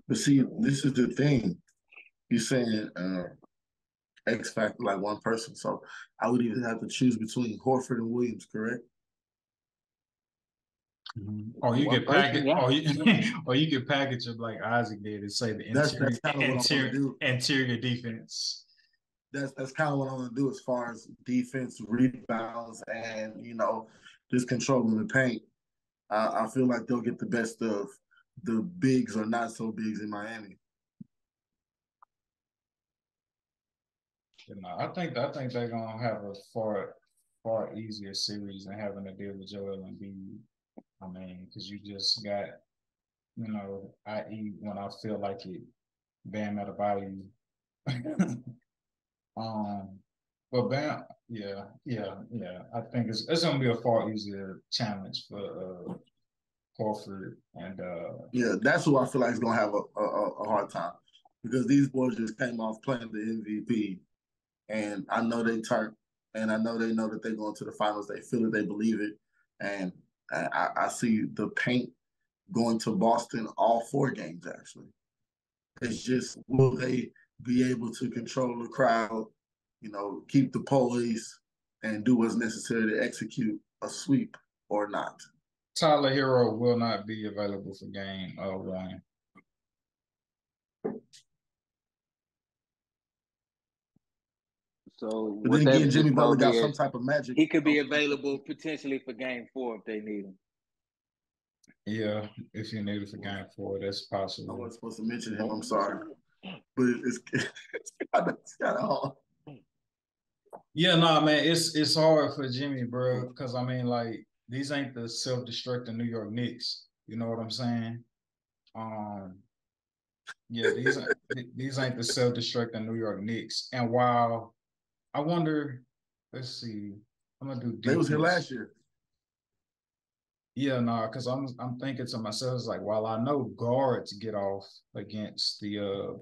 [SPEAKER 4] but see, this is the thing. You're saying X factor like one person, so I would even have to choose between Horford and Williams, correct?
[SPEAKER 1] Mm-hmm. Or you could package, or you could package it like Isaac did and say the interior defense.
[SPEAKER 4] That's kind of what I want to do as far as defense, rebounds, and just controlling the paint. I feel like they'll get the best of the bigs or not so bigs in Miami.
[SPEAKER 1] I think they're gonna have a far easier series than having to deal with Joel Embiid. I mean, because you just got, i.e. when I feel like it, Bam Adebayo. But Bam, yeah. I think it's gonna be a far easier challenge for Horford and
[SPEAKER 4] yeah, that's who I feel like is gonna have a hard time, because these boys just came off playing the MVP, and I know they turned, and I know they know that they're going to the finals. They feel it, they believe it, and I see the paint going to Boston all 4 games actually. It's just, will they be able to control the crowd, keep the poise, and do what's necessary to execute a sweep or not?
[SPEAKER 1] Tyler Hero will not be available for game 1.
[SPEAKER 2] So
[SPEAKER 4] but then again, Jimmy Butler got some type of magic.
[SPEAKER 2] He could be available potentially for game 4 if they need him.
[SPEAKER 1] Yeah, if you need it for game 4, that's possible.
[SPEAKER 4] I wasn't supposed to mention him. I'm sorry, but it's kind of hard.
[SPEAKER 1] Yeah, man, it's hard for Jimmy, bro, because I mean, like, these ain't the self-destructing New York Knicks. You know what I'm saying? Yeah, these ain't the self-destructing New York Knicks. And while I wonder, let's see, I'm gonna do defense.
[SPEAKER 4] They was here last year.
[SPEAKER 1] Yeah, because I'm thinking to myself, it's like, while I know guards get off against the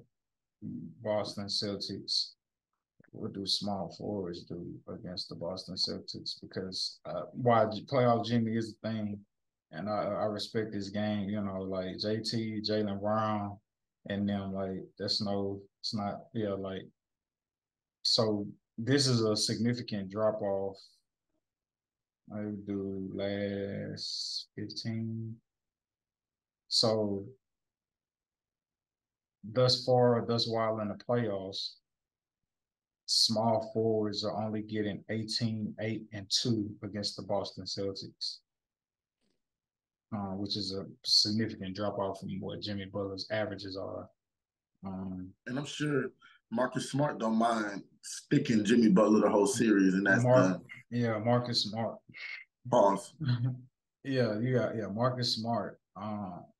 [SPEAKER 1] Boston Celtics, what do small forwards do against the Boston Celtics? Because while playoff Jimmy is the thing, and I respect this game, like JT, Jaylen Brown, and them, like, it's not, like, so this is a significant drop off. I do last 15. So thus while in the playoffs, small forwards are only getting 18, 8, and 2 against the Boston Celtics, which is a significant drop off from what Jimmy Butler's averages are.
[SPEAKER 4] And I'm sure Marcus Smart don't mind sticking Jimmy Butler the whole series, and that's done.
[SPEAKER 1] Yeah, Marcus Smart.
[SPEAKER 4] Pause.
[SPEAKER 1] Yeah, you got Marcus Smart.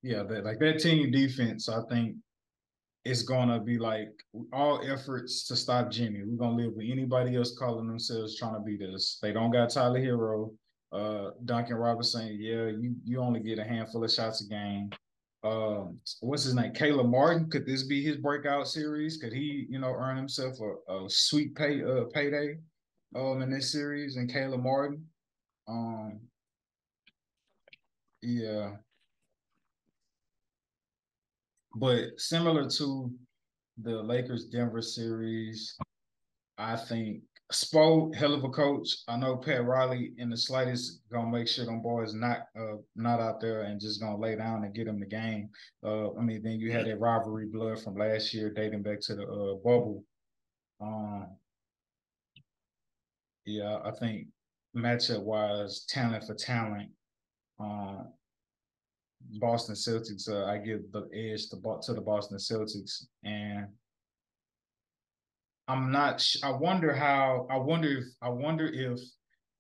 [SPEAKER 1] Yeah, that team defense, I think it's gonna be like all efforts to stop Jimmy. We're gonna live with anybody else calling themselves trying to beat us. They don't got Tyler Hero, Duncan Robinson. Yeah, you only get a handful of shots a game. What's his name? Caleb Martin. Could this be his breakout series? Could he, earn himself a sweet payday in this series? And Caleb Martin. Yeah. But similar to the Lakers-Denver series, I think Spo, hell of a coach. I know Pat Riley in the slightest gonna make sure them boys not out there and just gonna lay down and get them the game. Then you had that rivalry blood from last year dating back to the bubble. Yeah, I think matchup wise, talent for talent, Boston Celtics. I give the edge to the Boston Celtics, and I'm not. I wonder if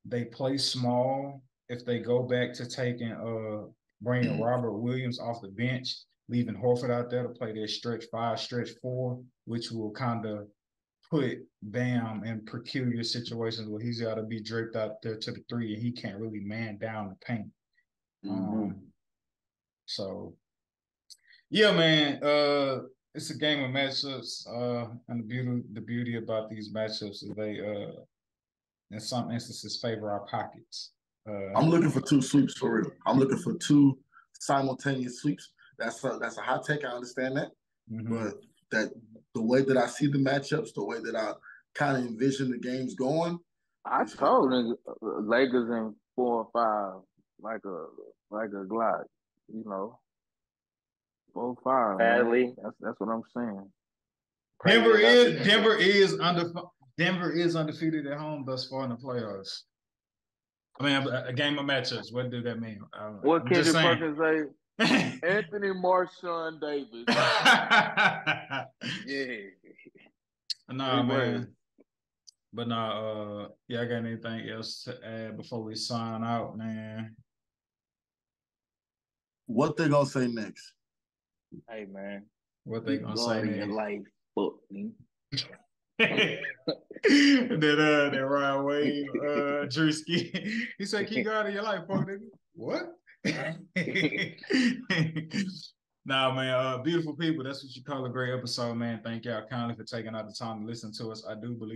[SPEAKER 1] they play small. If they go back to bringing Robert Williams off the bench, leaving Horford out there to play their stretch 5, stretch 4, which will kind of put Bam in peculiar situations where he's got to be draped out there to the 3 and he can't really man down the paint. So, yeah, man. It's a game of matchups. And the beauty about these matchups is they, in some instances, favor our pockets.
[SPEAKER 4] I'm looking for 2 sweeps for real. I'm looking for 2 simultaneous sweeps. That's a hot take. I understand that, but that the way that I see the matchups, the way that I kind of envision the games going.
[SPEAKER 2] I told niggas Lakers in 4 or 5 like a glide, 4 or 5.
[SPEAKER 3] Sadly,
[SPEAKER 2] that's what I'm saying.
[SPEAKER 1] Denver is undefeated at home thus far in the playoffs. I mean, a game of matchups. What did that mean?
[SPEAKER 2] What Kendrick Perkins say? Anthony Marshawn Davis. Yeah.
[SPEAKER 1] Nah, man. But I got anything else to add before we sign out, man?
[SPEAKER 4] What they gonna say next?
[SPEAKER 2] Hey, man.
[SPEAKER 1] What they gonna say next?
[SPEAKER 2] Your life, fuck me.
[SPEAKER 1] that Ryan Wave, Drewski. He said, "Keep God in your life, fuck nigga." What? Nah, man. Beautiful people. That's what you call a great episode, man. Thank y'all kindly for taking out the time to listen to us. I do believe.